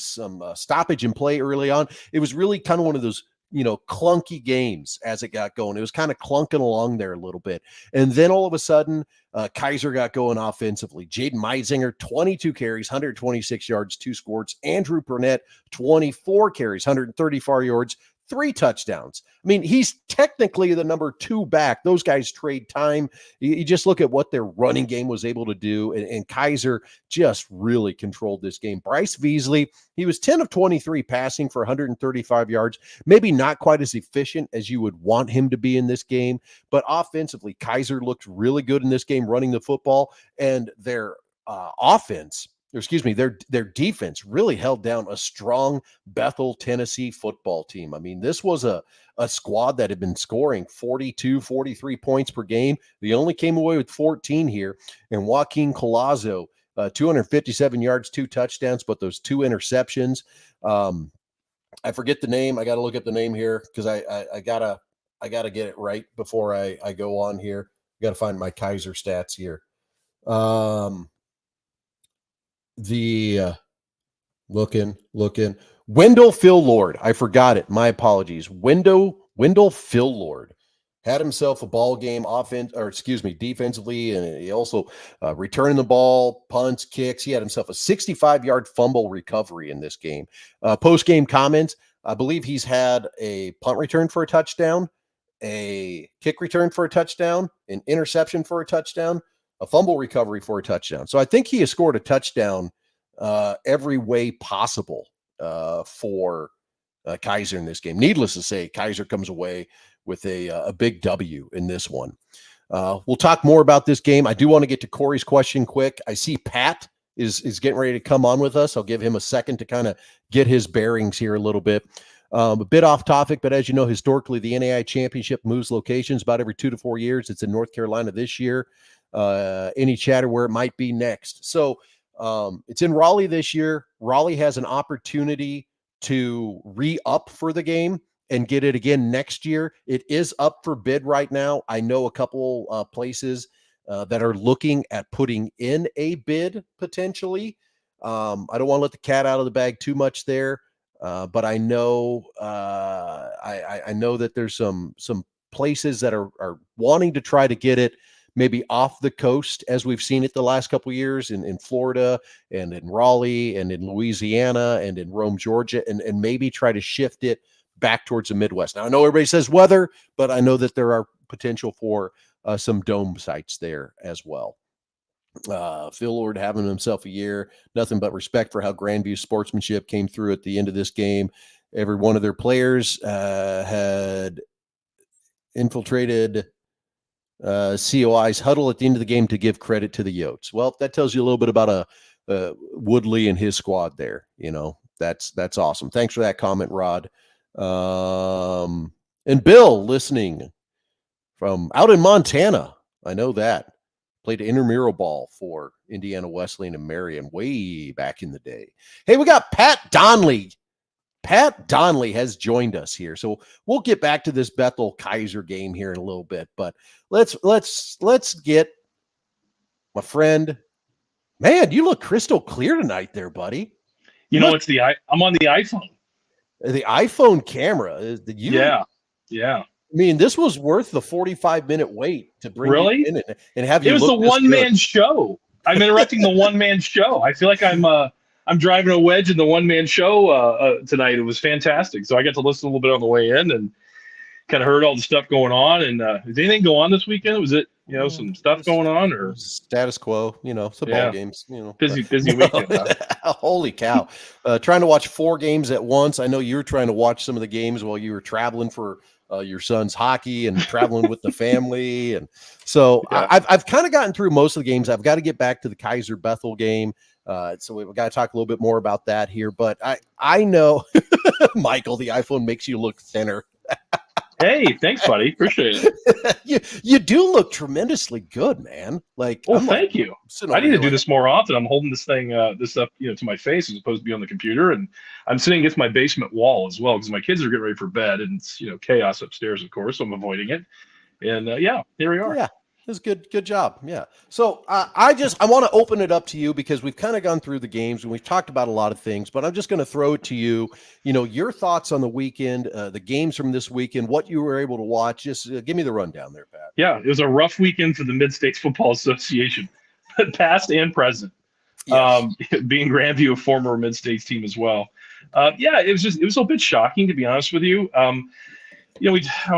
C: stoppage in play early on. It was really kind of one of those, clunky games as it got going. It was kind of clunking along there a little bit. And then all of a sudden, Kaiser got going offensively. Jaden Meisinger, 22 carries, 126 yards, 2 scores. Andrew Burnett, 24 carries, 134 yards, 3 touchdowns. I mean, he's technically the number 2 back. Those guys trade time. You just look at what their running game was able to do, and Kaiser just really controlled this game. Bryce Beasley, he was 10 of 23 passing for 135 yards, maybe not quite as efficient as you would want him to be in this game, but offensively, Kaiser looked really good in this game running the football, and their their defense really held down a strong Bethel, Tennessee football team. I mean, this was a squad that had been scoring 42, 43 points per game. They only came away with 14 here, and Joaquin Collazo, 257 yards, 2 touchdowns, but those 2 interceptions. I forget the name. I got to look up the name here because I gotta get it right before I go on here. I got to find my Kaiser stats here. Looking. Wendell Phil Lord. I forgot it. My apologies. Wendell Phil Lord had himself a ball game defensively, and he also returning the ball, punts, kicks. He had himself a 65-yard fumble recovery in this game. Post-game comments, I believe he's had a punt return for a touchdown, a kick return for a touchdown, an interception for a touchdown, a fumble recovery for a touchdown. So I think he has scored a touchdown every way possible for Kaiser in this game. Needless to say, Kaiser comes away with a big W in this one. We'll talk more about this game. I do want to get to Corey's question quick. I see Pat is getting ready to come on with us. I'll give him a second to kind of get his bearings here a little bit. A bit off topic, but as you know, historically, the NAIA championship moves locations about every 2 to 4 years. It's in North Carolina this year. Any chatter where it might be next. So it's in Raleigh this year. Raleigh has an opportunity to re-up for the game and get it again next year. It is up for bid right now. I know a couple places that are looking at putting in a bid potentially. I don't want to let the cat out of the bag too much there, but I know I know that there's some places that are wanting to try to get it maybe off the coast, as we've seen it the last couple of years in Florida and in Raleigh and in Louisiana and in Rome, Georgia, and maybe try to shift it back towards the Midwest. Now, I know everybody says weather, but I know that there are potential for some dome sites there as well. Phil Lord having himself a year, nothing but respect for how Grandview sportsmanship came through at the end of this game. Every one of their players had infiltrated COI's huddle at the end of the game to give credit to the Yotes. Well, that tells you a little bit about Woodley and his squad there. You know, that's awesome. Thanks for that comment, Rod. And Bill listening from out in Montana. I know that. Played intramural ball for Indiana Wesleyan and Marion way back in the day. Hey, we got Pat Donley. Pat Donley has joined us here. So we'll get back to this Bethel Kaiser game here in a little bit, but let's get my friend. Man, you look crystal clear tonight there, buddy.
D: You know, I'm on the iPhone.
C: The iPhone camera.
D: Yeah.
C: I mean, this was worth the 45-minute wait to bring you in and have you.
D: It was the one-man show. I'm interrupting the one-man show. I feel like I'm driving a wedge in the one-man show tonight. It was fantastic. So I got to listen a little bit on the way in and kind of heard all the stuff going on. And did anything go on this weekend? Was it, some stuff going on or
C: status quo? Some ball games.
D: Busy weekend. Huh?
C: Holy cow! Trying to watch 4 games at once. I know you were trying to watch some of the games while you were traveling for your son's hockey and traveling with the family. And so I've kind of gotten through most of the games. I've got to get back to the Kaiser Bethel game. So we've got to talk a little bit more about that here, but I know Michael, the iPhone makes you look thinner.
D: Hey, thanks, buddy. Appreciate
C: it. You do look tremendously good, man.
D: Thank you. I need to do this more often. I'm holding this thing, this up, to my face as opposed to be on the computer, and I'm sitting against my basement wall as well because my kids are getting ready for bed, and it's chaos upstairs, of course. So I'm avoiding it, and here we are.
C: Yeah. That's good job. Yeah. So I want to open it up to you because we've kind of gone through the games and we've talked about a lot of things, but I'm just going to throw it to you, your thoughts on the weekend, the games from this weekend, what you were able to watch. Just give me the rundown there, Pat.
D: Yeah. It was a rough weekend for the Mid-States Football Association, past and present.
C: Yes.
D: Being Grandview, a former mid-states team as well. Yeah, it was a bit shocking, to be honest with you. I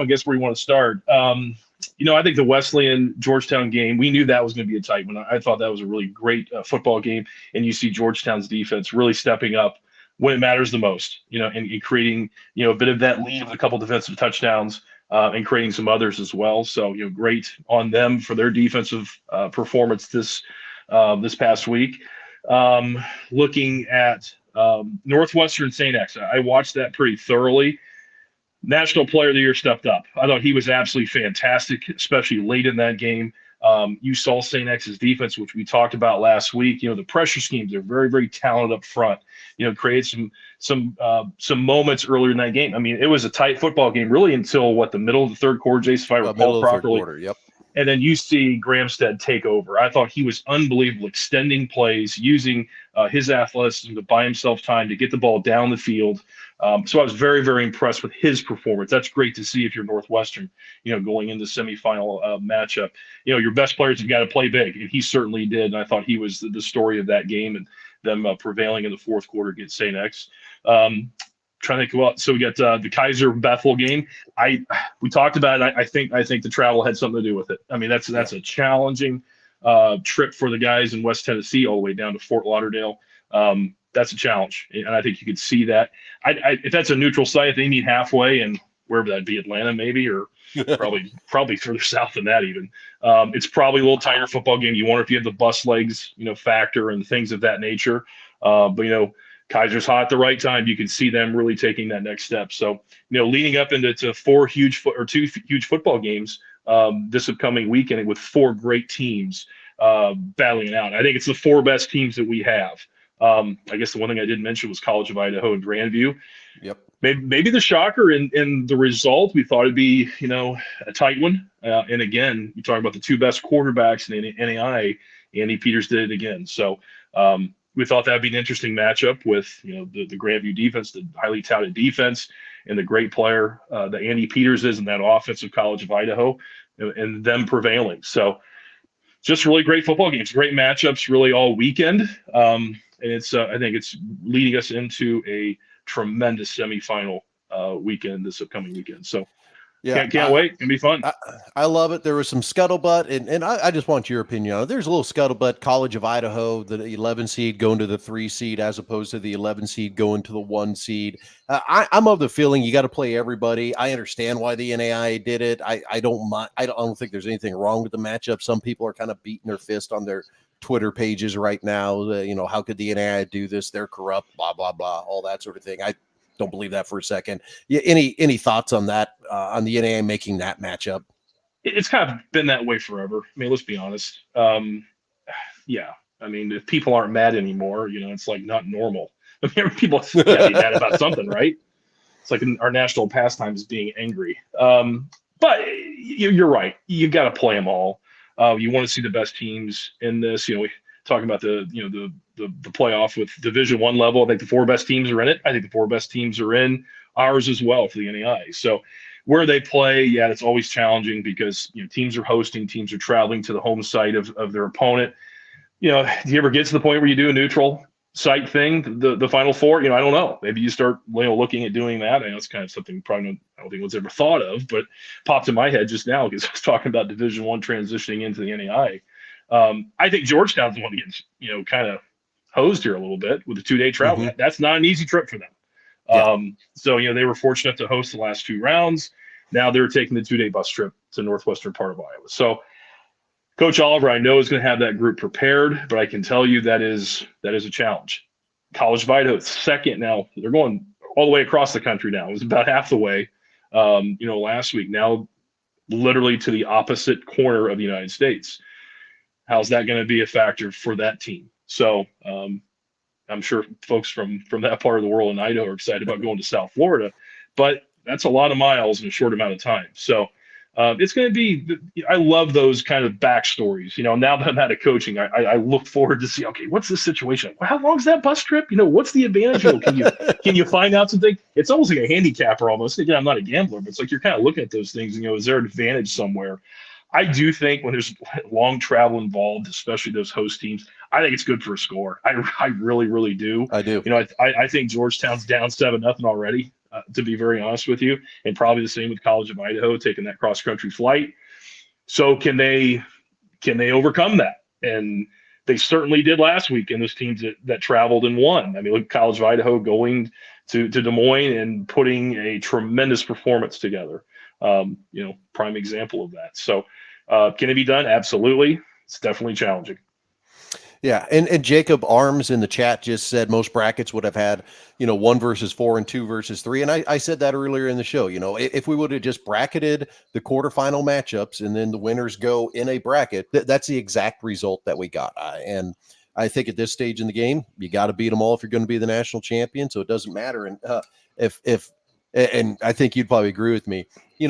D: guess where you want to start. I think the Wesleyan Georgetown game, we knew that was going to be a tight one. I thought that was a really great football game, and you see Georgetown's defense really stepping up when it matters the most. And creating a bit of that lead with a couple defensive touchdowns, and creating some others as well. So great on them for their defensive performance this past week. Looking at Northwestern St. X, I watched that pretty thoroughly. National Player of the Year stepped up. I thought he was absolutely fantastic, especially late in that game. You saw St. X's defense, which we talked about last week. The pressure schemes, they're very, very talented up front. Created some moments earlier in that game. I mean, it was a tight football game really until the middle of the third quarter, Jason, if I recall properly.
C: Yep.
D: And then you see Gramstead take over. I thought he was unbelievable, extending plays, using his athleticism to buy himself time to get the ball down the field. So I was very, very impressed with his performance. That's great to see if you're Northwestern, going into semifinal matchup. Your best players have got to play big, and he certainly did. And I thought he was the story of that game and them prevailing in the fourth quarter against St. X. Trying to think about, so we got the Kaiser Bethel game. We talked about it. I think the travel had something to do with it. I mean, that's a challenging trip for the guys in West Tennessee all the way down to Fort Lauderdale. That's a challenge, and I think you could see that. If that's a neutral site, they meet halfway, and wherever that'd be, Atlanta maybe, or probably further south than that even. It's probably a little tighter football game. You wonder if you have the bus legs, factor and things of that nature. But Kaiser's hot at the right time. You can see them really taking that next step. So, leading up into two huge football games this upcoming weekend with four great teams battling it out. I think it's the four best teams that we have. I guess the one thing I didn't mention was College of Idaho and Grandview. Yep. Maybe the shocker in the result, we thought it'd be, a tight one. And again, you talk about the two best quarterbacks in NAIA. Andy Peters did it again. So, we thought that'd be an interesting matchup with, the Grandview defense, the highly touted defense, and the great player that Andy Peters is in that offense of College of Idaho, and them prevailing. So just really great football games, great matchups really all weekend. And it's I think it's leading us into a tremendous semifinal weekend this upcoming weekend. So yeah, can't wait. It's gonna be fun.
C: I love it. There was some scuttlebutt, and I just want your opinion on it. There's a little scuttlebutt. College of Idaho, the 11 seed going to the 3 seed, as opposed to the 11 seed going to the 1 seed. I'm of the feeling you got to play everybody. I understand why the NAIA did it. I don't mind. I don't think there's anything wrong with the matchup. Some people are kind of beating their fist on their Twitter pages right now. How could the NAIA do this? They're corrupt. Blah blah blah. All that sort of thing. I don't believe that for a second. Yeah, any thoughts on that, on the NAIA making that matchup?
D: It's kind of been that way forever. I mean, let's be honest. Yeah. I mean, if people aren't mad anymore, it's like not normal. I mean, people gotta be mad about something, right? It's like our national pastime is being angry. But you're right. You got to play them all. You want to see the best teams in this. We talking about the playoff with Division I level. I think the four best teams are in it. I think the four best teams are in ours as well for the NAIA. So where they play, yeah, it's always challenging because teams are hosting, teams are traveling to the home site of their opponent. Do you ever get to the point where you do a neutral site thing, the Final Four? I don't know. Maybe you start looking at doing that. I know it's kind of something probably I don't think was ever thought of, but popped in my head just now because I was talking about Division I transitioning into the NAIA. I think Georgetown's the one that gets, kind of hosed here a little bit with the 2-day travel. Mm-hmm. That's not an easy trip for them. Yeah. So, they were fortunate to host the last 2 rounds. Now they're taking the 2-day bus trip to northwestern part of Iowa. So Coach Oliver, I know, is going to have that group prepared, but I can tell you that is a challenge. College of Idaho is second now. They're going all the way across the country now. It was about half the way, last week. Now literally to the opposite corner of the United States. How's that going to be a factor for that team? So I'm sure folks from that part of the world in Idaho are excited about going to South Florida, but that's a lot of miles in a short amount of time. So it's going to be, I love those kind of backstories. Now that I'm out of coaching, I look forward to see, okay, what's the situation? Well, how long is that bus trip? What's the advantage? Can you find out something? It's almost like a handicapper almost. Again, I'm not a gambler, but it's like you're kind of looking at those things and, is there an advantage somewhere? I do think when there's long travel involved, especially those host teams, I think it's good for a score. I really, really do.
C: I do.
D: I think Georgetown's down 7-0 already, to be very honest with you, and probably the same with College of Idaho taking that cross country flight. So can they overcome that? And they certainly did last week in those teams that traveled and won. I mean, look at College of Idaho going to Des Moines and putting a tremendous performance together. Prime example of that. So can it be done? Absolutely. It's definitely challenging.
C: Yeah, and Jacob Arms in the chat just said most brackets would have had, 1 versus 4 and 2 versus 3. And I said that earlier in the show. If we would have just bracketed the quarterfinal matchups and then the winners go in a bracket, that's the exact result that we got. And I think at this stage in the game, you got to beat them all if you're going to be the national champion. So it doesn't matter. And and I think you'd probably agree with me.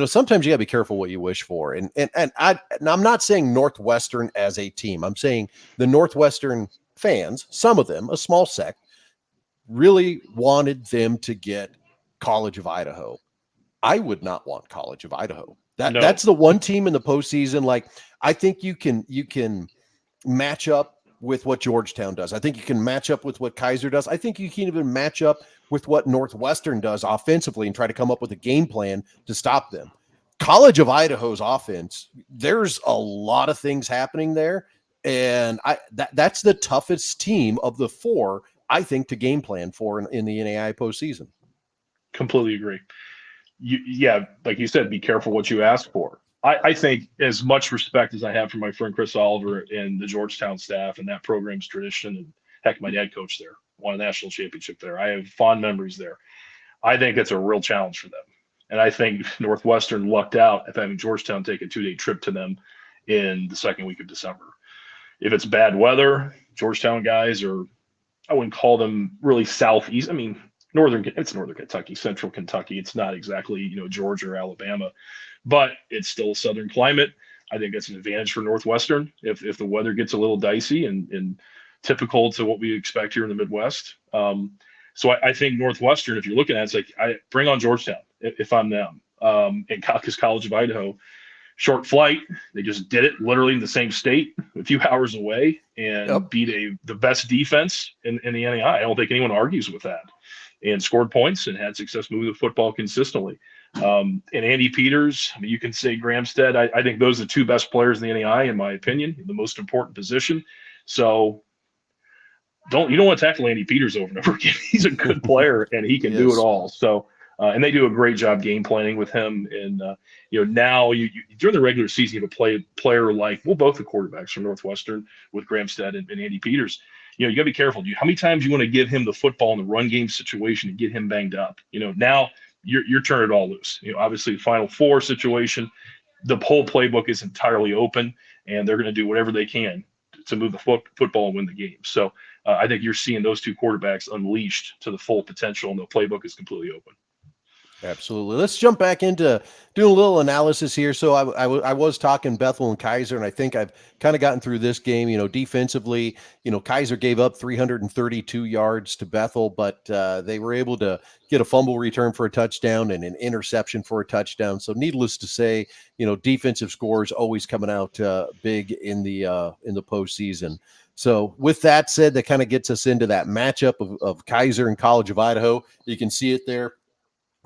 C: Sometimes you got to be careful what you wish for. And I'm not saying Northwestern as a team. I'm saying the Northwestern fans, some of them, a small sect, really wanted them to get College of Idaho. I would not want College of Idaho. That's the one team in the postseason. Like, I think you can match up with what Georgetown does. I think you can match up with what Kaiser does. I think you can even match up with what Northwestern does offensively and try to come up with a game plan to stop them. College of Idaho's offense, there's a lot of things happening there. And that's the toughest team of the 4, I think, to game plan for in the NAIA postseason.
D: Completely agree. Like you said, be careful what you ask for. I think as much respect as I have for my friend Chris Oliver and the Georgetown staff and that program's tradition, and heck, my dad coached there, won a national championship there. I have fond memories there. I think it's a real challenge for them. And I think Northwestern lucked out of having Georgetown take a 2-day trip to them in the second week of December. If it's bad weather, Georgetown guys are, I wouldn't call them really southeast. I mean, it's northern Kentucky, central Kentucky. It's not exactly, Georgia or Alabama, but it's still a southern climate. I think that's an advantage for Northwestern if the weather gets a little dicey and typical to what we expect here in the Midwest. So I think Northwestern, if you're looking at it, it's like I bring on Georgetown if I'm them. And because College of Idaho, short flight, they just did it literally in the same state, a few hours away, and beat the best defense in the NAIA. I don't think anyone argues with that. And scored points and had success moving the football consistently. And Andy Peters, I mean, you can say Gramstead. I think those are the 2 best players in the NAIA, in my opinion, in the most important position. So you don't want to tackle Andy Peters over and over again. He's a good player and he can do it all. So and they do a great job game planning with him. And now you during the regular season, you have a player like both the quarterbacks from Northwestern with Gramstead and Andy Peters. You got to be careful. How many times you want to give him the football in the run game situation and get him banged up? Now you're turning it all loose. Obviously the Final Four situation, the whole playbook is entirely open, and they're going to do whatever they can to move the football and win the game. So I think you're seeing those 2 quarterbacks unleashed to the full potential, and the playbook is completely open.
C: Absolutely. Let's jump back into doing a little analysis here. So I was talking Bethel and Kaiser, and I think I've kind of gotten through this game. Defensively, Kaiser gave up 332 yards to Bethel, but they were able to get a fumble return for a touchdown and an interception for a touchdown. So needless to say, defensive scores always coming out big in the postseason. So with that said, that kind of gets us into that matchup of Kaiser and College of Idaho. You can see it there.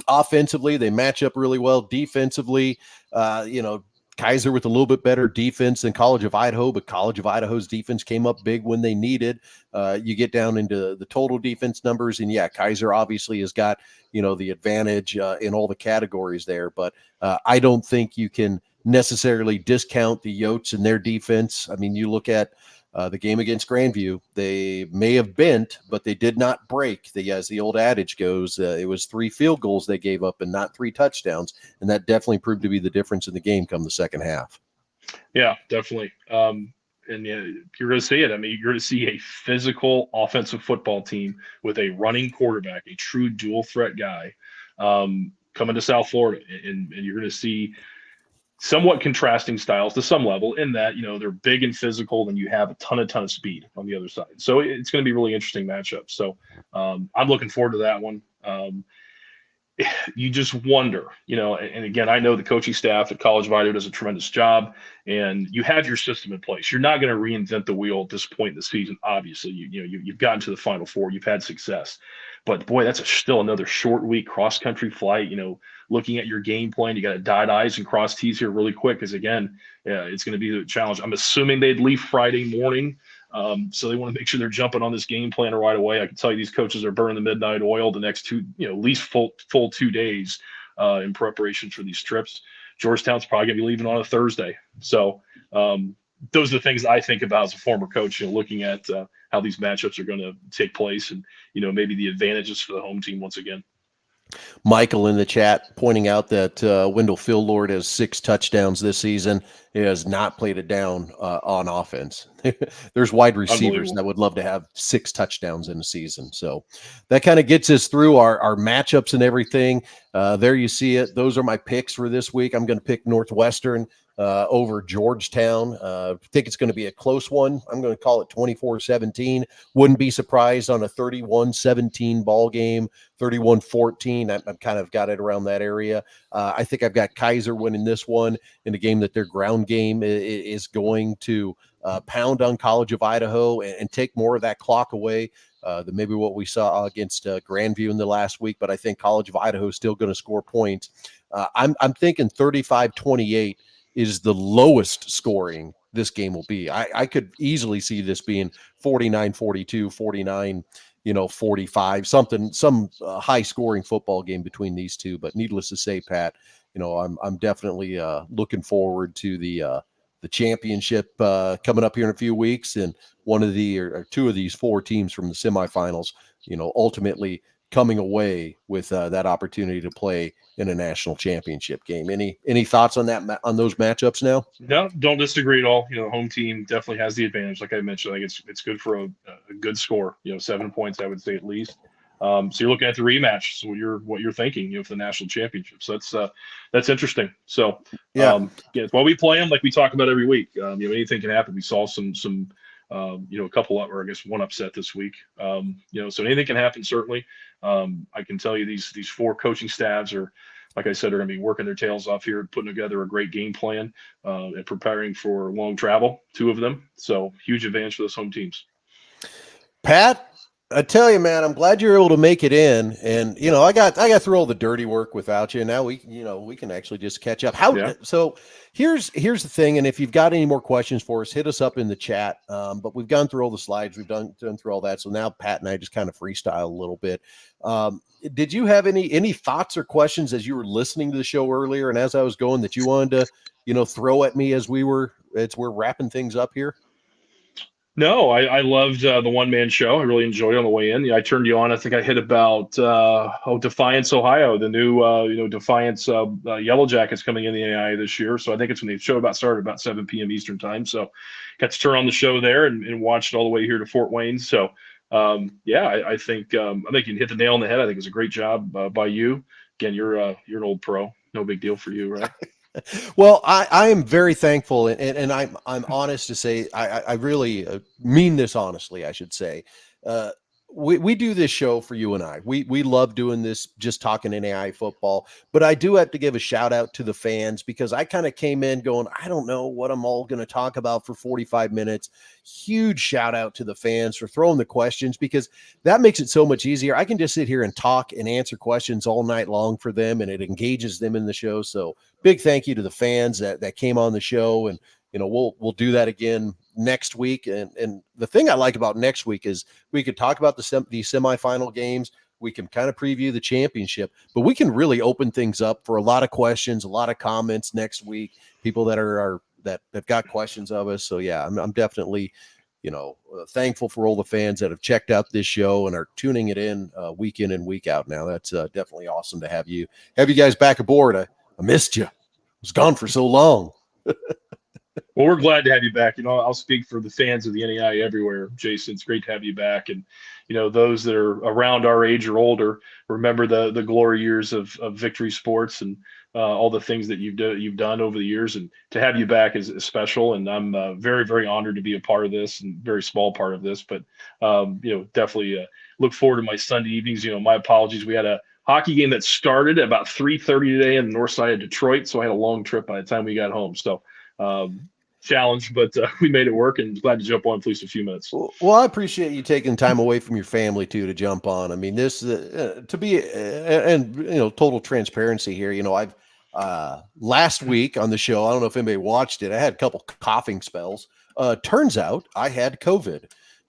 C: Offensively, they match up really well. Defensively, Kaiser with a little bit better defense than College of Idaho, but College of Idaho's defense came up big when they needed. You get down into the total defense numbers, and Kaiser obviously has got, the advantage in all the categories there, but I don't think you can necessarily discount the Yotes and their defense. I mean, you look at the game against Grandview, they may have bent, but they did not break. As the old adage goes, it was 3 field goals they gave up and not 3 touchdowns. And that definitely proved to be the difference in the game come the second half. Yeah,
D: definitely. And you're going to see it. I mean, you're going to see a physical offensive football team with a running quarterback, a true dual threat guy coming to South Florida. And you're going to see somewhat contrasting styles to some level in that, they're big and physical, and you have a ton of speed on the other side. So it's going to be really interesting matchup. So I'm looking forward to that one. you just wonder, and again, I know the coaching staff at College of Idaho does a tremendous job, and you have your system in place. You're not going to reinvent the wheel at this point in the season. Obviously, you've gotten to the Final Four, you've had success, but boy, that's still another short week cross country flight. Looking at your game plan, you got to dot I's and cross T's here really quick, because again, it's going to be a challenge. I'm assuming they'd leave Friday morning. So they want to make sure they're jumping on this game plan right away. I can tell you these coaches are burning the midnight oil the next at least full 2 days in preparation for these trips. Georgetown's probably going to be leaving on a Thursday. So those are the things I think about as a former coach, looking at how these matchups are going to take place, and, maybe the advantages for the home team once again.
C: Michael in the chat pointing out that Wendell Phillord has 6 touchdowns this season. He has not played it down on offense. There's wide receivers that would love to have 6 touchdowns in a season. So that kind of gets us through our matchups and everything. There you see it. Those are my picks for this week. I'm going to pick Northwestern over Georgetown. I think it's going to be a close one. I'm going to call it 24-17. Wouldn't be surprised on a 31-17 ball game, 31-14. I've kind of got it around that area. I think I've got Kaiser winning this one in a game that their ground game is going to pound on College of Idaho and take more of that clock away than maybe what we saw against Grandview in the last week. But I think College of Idaho is still going to score points. I'm thinking 35-28 is the lowest scoring this game will be. I could easily see this being 49-42, 49-45, some high scoring football game between these two. But needless to say, Pat, I'm definitely looking forward to the championship coming up here in a few weeks, and one of the or two of these 4 teams from the semifinals, ultimately coming away with that opportunity to play in a national championship game. Any thoughts on on those matchups now?
D: No, don't disagree at all. The home team definitely has the advantage. Like I mentioned, I think it's good for a good score. 7 points, I would say at least. So you're looking at the rematch. So what you're thinking, for the national championship. So that's interesting. So while we play them, like we talk about every week, anything can happen. We saw some a couple or I guess one upset this week. So anything can happen, certainly. I can tell you these 4 coaching staffs are, like I said, are going to be working their tails off here, putting together a great game plan and preparing for long travel, 2 of them. So huge advantage for those home teams.
C: Pat, I tell you, man, I'm glad you're able to make it in. And, I got through all the dirty work without you. Now we can actually just catch up. So here's the thing. And if you've got any more questions for us, hit us up in the chat. But we've gone through all the slides. We've done through all that. So now Pat and I just kind of freestyle a little bit. Did you have any thoughts or questions as you were listening to the show earlier? And as I was going that you wanted to, throw at me as we're wrapping things up here?
D: No, I loved the one-man show. I really enjoyed it on the way in. I turned you on. I think I hit about Defiance, Ohio, the new Defiance Yellow Jackets coming in the NAIA this year. So I think it's when the show started about 7 p.m. Eastern time. So got to turn on the show there and watched it all the way here to Fort Wayne. So I think you can hit the nail on the head. I think it's a great job by you. Again, you're an old pro. No big deal for you, right?
C: Well, I am very thankful, and I'm honest to say I really mean this honestly. I should say, we do this show for you and I. We love doing this, just talking NAIA football. But I do have to give a shout out to the fans, because I kind of came in going, I don't know what I'm all going to talk about for 45 minutes. Huge shout out to the fans for throwing the questions, because that makes it so much easier. I can just sit here and talk and answer questions all night long for them, and it engages them in the show. So big thank you to the fans that came on the show, and we'll do that again next week. And the thing I like about next week is we could talk about the semifinal games. We can kind of preview the championship, but we can really open things up for a lot of questions, a lot of comments next week. People that that have got questions of us. So yeah, I'm definitely thankful for all the fans that have checked out this show and are tuning it in week in and week out. Now that's definitely awesome to have you guys back aboard. I missed you. I was gone for so long.
D: Well, we're glad to have you back. I'll speak for the fans of the NAIA everywhere, Jason. It's great to have you back. And, those that are around our age or older, remember the glory years of Victory Sports and all the things that you've done over the years. And to have you back is special. And I'm very, very honored to be a part of this, and very small part of this. But, definitely look forward to my Sunday evenings. My apologies. We had a hockey game that started at about 3:30 today in the north side of Detroit. So I had a long trip by the time we got home. So challenge, but we made it work, and glad to jump on for at least a few minutes.
C: Well, I appreciate you taking time away from your family too to jump on. I mean, this to be and total transparency here. I've last week on the show, I don't know if anybody watched it. I had a couple coughing spells. Turns out I had COVID.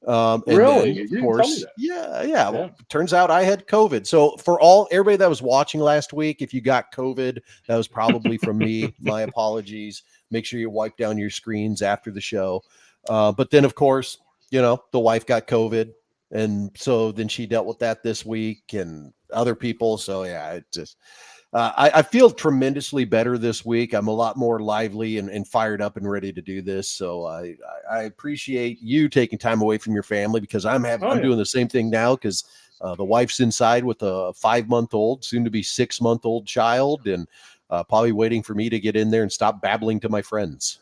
C: And
D: really?
C: then,
D: You
C: of
D: didn't
C: course,
D: tell me that.
C: yeah. Well, turns out I had COVID. So for everybody that was watching last week, if you got COVID, that was probably from me. My apologies. Make sure you wipe down your screens after the show. But then, of course, the wife got COVID, and so then she dealt with that this week and other people. So yeah, it just. I feel tremendously better this week. I'm a lot more lively and fired up and ready to do this. So I appreciate you taking time away from your family, because I'm doing the same thing now, because the wife's inside with a 5-month-old, soon to be 6-month-old child, and probably waiting for me to get in there and stop babbling to my friends.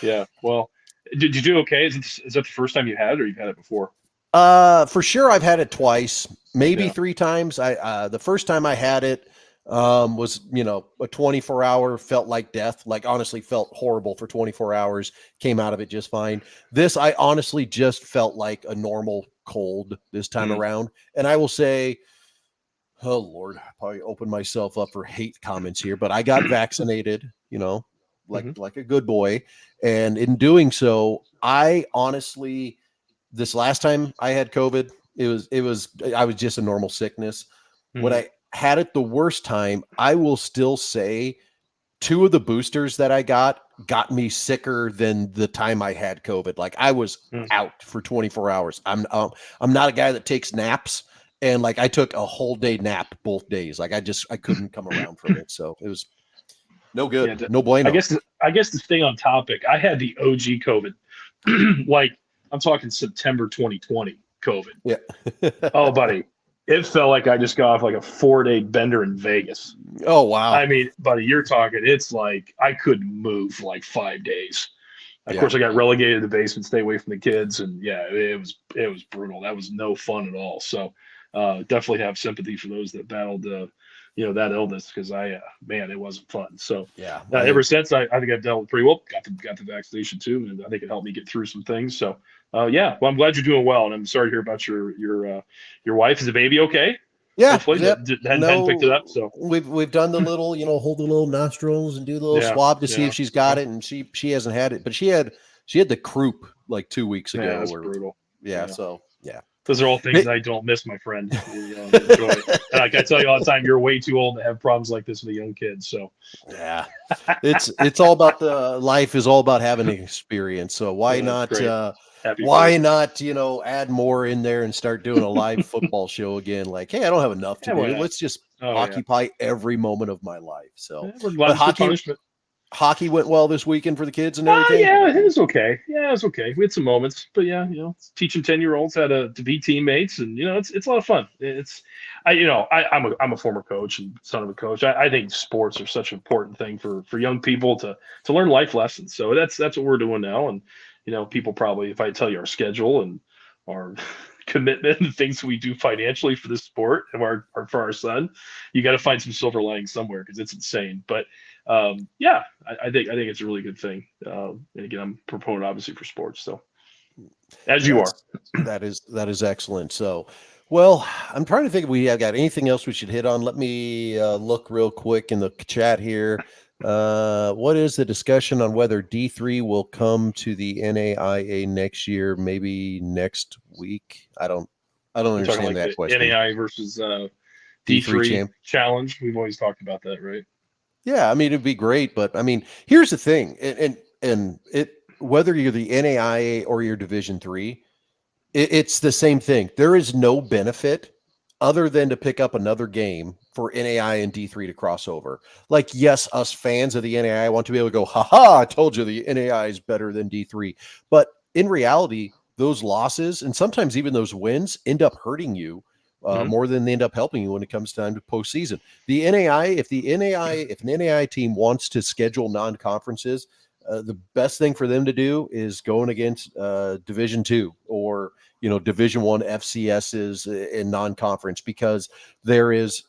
D: Yeah. Well, did you do okay? Is that the first time you had it, or you've had it before?
C: For sure, I've had it twice, maybe 3 times. The first time I had it was a 24-hour, felt like death. Like, honestly, felt horrible for 24 hours. Came out of it just fine. This, I honestly just felt like a normal cold this time around. And I will say, oh Lord, I probably opened myself up for hate comments here, but I got vaccinated. Like a good boy, and in doing so, I honestly. This last time I had COVID, I was just a normal sickness. When I had it the worst time, I will still say 2 of the boosters that I got me sicker than the time I had COVID. Like, I was out for 24 hours. I'm not a guy that takes naps, and like, I took a whole day nap both days. Like, I couldn't come around from it. So it was no good.
D: Yeah,
C: no bueno.
D: I guess to stay on topic, I had the OG COVID. Like, I'm talking September 2020 COVID.
C: Yeah.
D: Oh, buddy, it felt like I just got off like a 4-day bender in Vegas.
C: Oh, wow.
D: I mean, buddy, you're talking, it's like I couldn't move for like 5 days. Of course, I got relegated to the basement, stay away from the kids, and yeah, it was brutal. That was no fun at all. So definitely have sympathy for those that battled that illness, because man, it wasn't fun. So
C: yeah,
D: ever since, I think I've dealt with pretty well. Got the vaccination too, and I think it helped me get through some things. So well, I'm glad you're doing well, and I'm sorry to hear about your wife. Is the baby okay?
C: Yeah,
D: hopefully hadn't picked it up. So
C: we've done the little, hold the little nostrils and do the little swab to see if she's got it, and she hasn't had it, but she had the croup like 2 weeks ago.
D: Yeah, that's brutal.
C: Yeah, so yeah.
D: Those are all things I don't miss, my friend. Enjoy it. And like I tell you all the time, you're way too old to have problems like this with a young kid. So
C: yeah, it's all about life is all about having an experience. So why not? Why not? Add more in there and start doing a live football show again. Like, hey, I don't have enough to do. Let's just occupy every moment of my life. So, but hockey went well this weekend for the kids and everything.
D: Yeah, it was okay. Yeah, it was okay. We had some moments, but yeah, teaching 10-year-olds how to be teammates, and it's a lot of fun. I'm a former coach and son of a coach. I think sports are such an important thing for young people to learn life lessons. So that's what we're doing now. And people probably, if I tell you our schedule and our commitment and things we do financially for this sport and for our son, you got to find some silver lining somewhere, because it's insane. But I think it's a really good thing. And again, I'm a proponent obviously for sports. So you are.
C: That is excellent. So, well, I'm trying to think if we have got anything else we should hit on. Let me look real quick in the chat here. What is the discussion on whether D3 will come to the NAIA next year? Maybe next week. I don't understand that question.
D: NAIA versus D3 challenge. We've always talked about that, right?
C: Yeah, I mean, it'd be great, but I mean, here's the thing, and whether you're the NAIA or you're Division III, it's the same thing. There is no benefit other than to pick up another game for NAIA and D3 to cross over. Like, yes, us fans of the NAIA want to be able to go, haha, I told you the NAIA is better than D3. But in reality, those losses and sometimes even those wins end up hurting you more than they end up helping you when it comes time to postseason. The NAIA, if an NAIA team wants to schedule non-conferences, the best thing for them to do is going against Division II or Division I FCSs in non-conference, because there is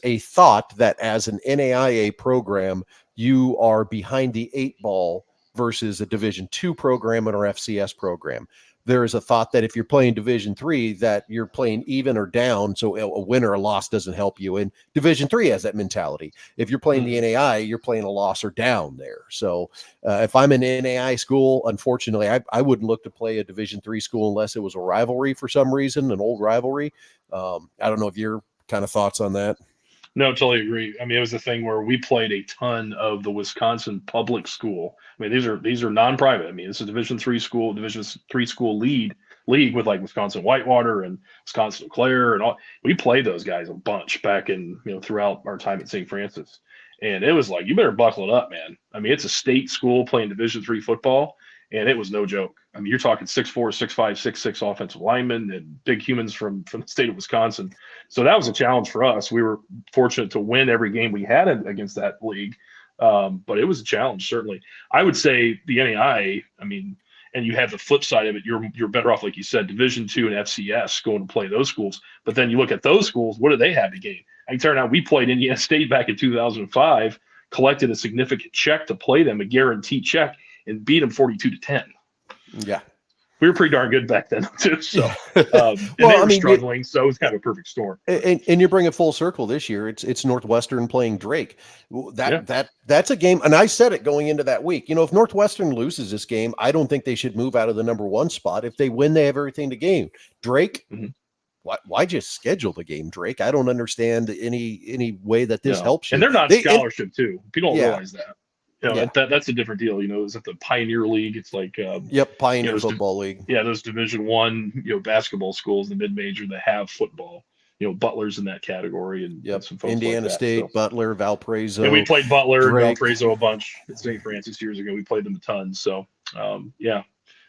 C: a thought that as an NAIA program, you are behind the 8 ball versus a Division II program or FCS program. There is a thought that if you're playing Division III, that you're playing even or down, so a win or a loss doesn't help you. And Division III has that mentality. If you're playing the NAI, you're playing a loss or down there. So if I'm an NAI school, unfortunately, I wouldn't look to play a Division III school unless it was a rivalry for some reason, an old rivalry. I don't know if your kind of thoughts on that.
D: No, totally agree. I mean, it was a thing where we played a ton of the Wisconsin public school. I mean, these are non-private. I mean, this is Division III school league with like Wisconsin Whitewater and Wisconsin Eau Claire and all. We played those guys a bunch back in, throughout our time at St. Francis. And it was like, you better buckle it up, man. I mean, it's a state school playing Division III football, and it was no joke. I mean, you're talking 6'4", 6'5", 6'6" offensive linemen and big humans from the state of Wisconsin. So that was a challenge for us. We were fortunate to win every game we had against that league, but it was a challenge, certainly. I would say the NAI, I mean, and you have the flip side of it. You're better off, like you said, Division II and FCS going to play those schools. But then you look at those schools, what do they have to gain? I can tell you now, we played Indiana State back in 2005, collected a significant check to play them, a guaranteed check, and beat them 42-10.
C: Yeah.
D: We were pretty darn good back then too. So, and they were struggling. So it was kind of a perfect storm.
C: And you bring it full circle this year. It's Northwestern playing Drake. That's a game. And I said it going into that week. If Northwestern loses this game, I don't think they should move out of the number 1 spot. If they win, they have everything to gain. Drake, why just schedule the game, Drake? I don't understand any way that this helps you.
D: And they're not scholarship too. People don't realize that. That's a different deal. Is it the Pioneer League? It's like
C: Pioneer Football League.
D: Yeah, those Division I, basketball schools, the mid-major that have football. Butler's in that category, and some folks
C: Indiana
D: like that,
C: State, Butler, Valparaiso.
D: And we played Butler
C: Drake.
D: and Valparaiso a bunch at St. Francis years ago. We played them a ton. So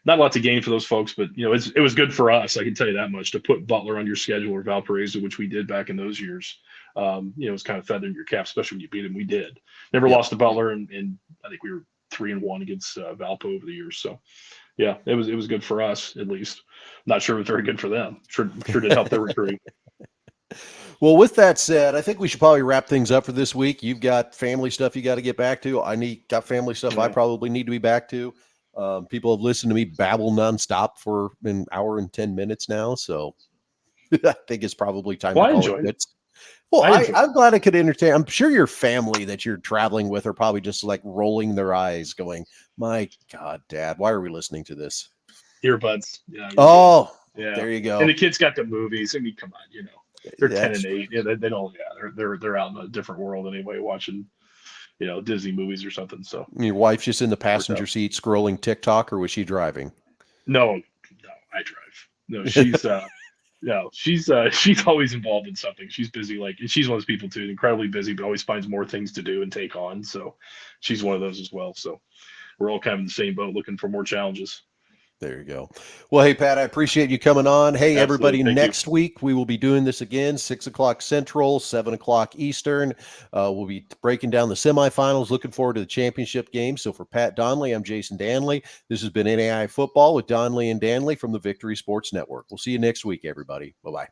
D: not a lot to gain for those folks, but it was good for us. I can tell you that much, to put Butler on your schedule or Valparaiso, which we did back in those years. It was kind of feathering your cap, especially when you beat them. We did. Never lost to Butler, and I think we were 3-1 against Valpo over the years. So, yeah, it was good for us, at least. Not sure it was very good for them. Sure did help their recruiting.
C: Well, with that said, I think we should probably wrap things up for this week. You've got family stuff you got to get back to. Got family stuff I probably need to be back to. People have listened to me babble nonstop for an hour and 10 minutes now, so I think it's probably time to call it quits. Well, I'm glad I could entertain. I'm sure your family that you're traveling with are probably just like rolling their eyes going, my God, Dad, why are we listening to this?
D: Earbuds. Yeah.
C: Oh, yeah. There you go.
D: And the kids got the movies. I mean, come on, they're 10 and 8. Yeah, they don't. Yeah, they're out in a different world anyway, watching, Disney movies or something. So
C: your wife's just in the passenger seat scrolling TikTok, or was she driving?
D: No, I drive. No, she's she's always involved in something. She's busy, and she's one of those people too, incredibly busy, but always finds more things to do and take on. So she's one of those as well. So we're all kind of in the same boat, looking for more challenges.
C: There you go. Well, hey, Pat, I appreciate you coming on. Hey,
D: Absolutely.
C: everybody,
D: Thank
C: next week we will be doing this again, 6 o'clock Central, 7 o'clock Eastern. We'll be breaking down the semifinals, looking forward to the championship game. So for Pat Donley, I'm Jason Dannelly. This has been NAIA Football with Dannelly and Donley from the Victory Sports Network. We'll see you next week, everybody. Bye-bye.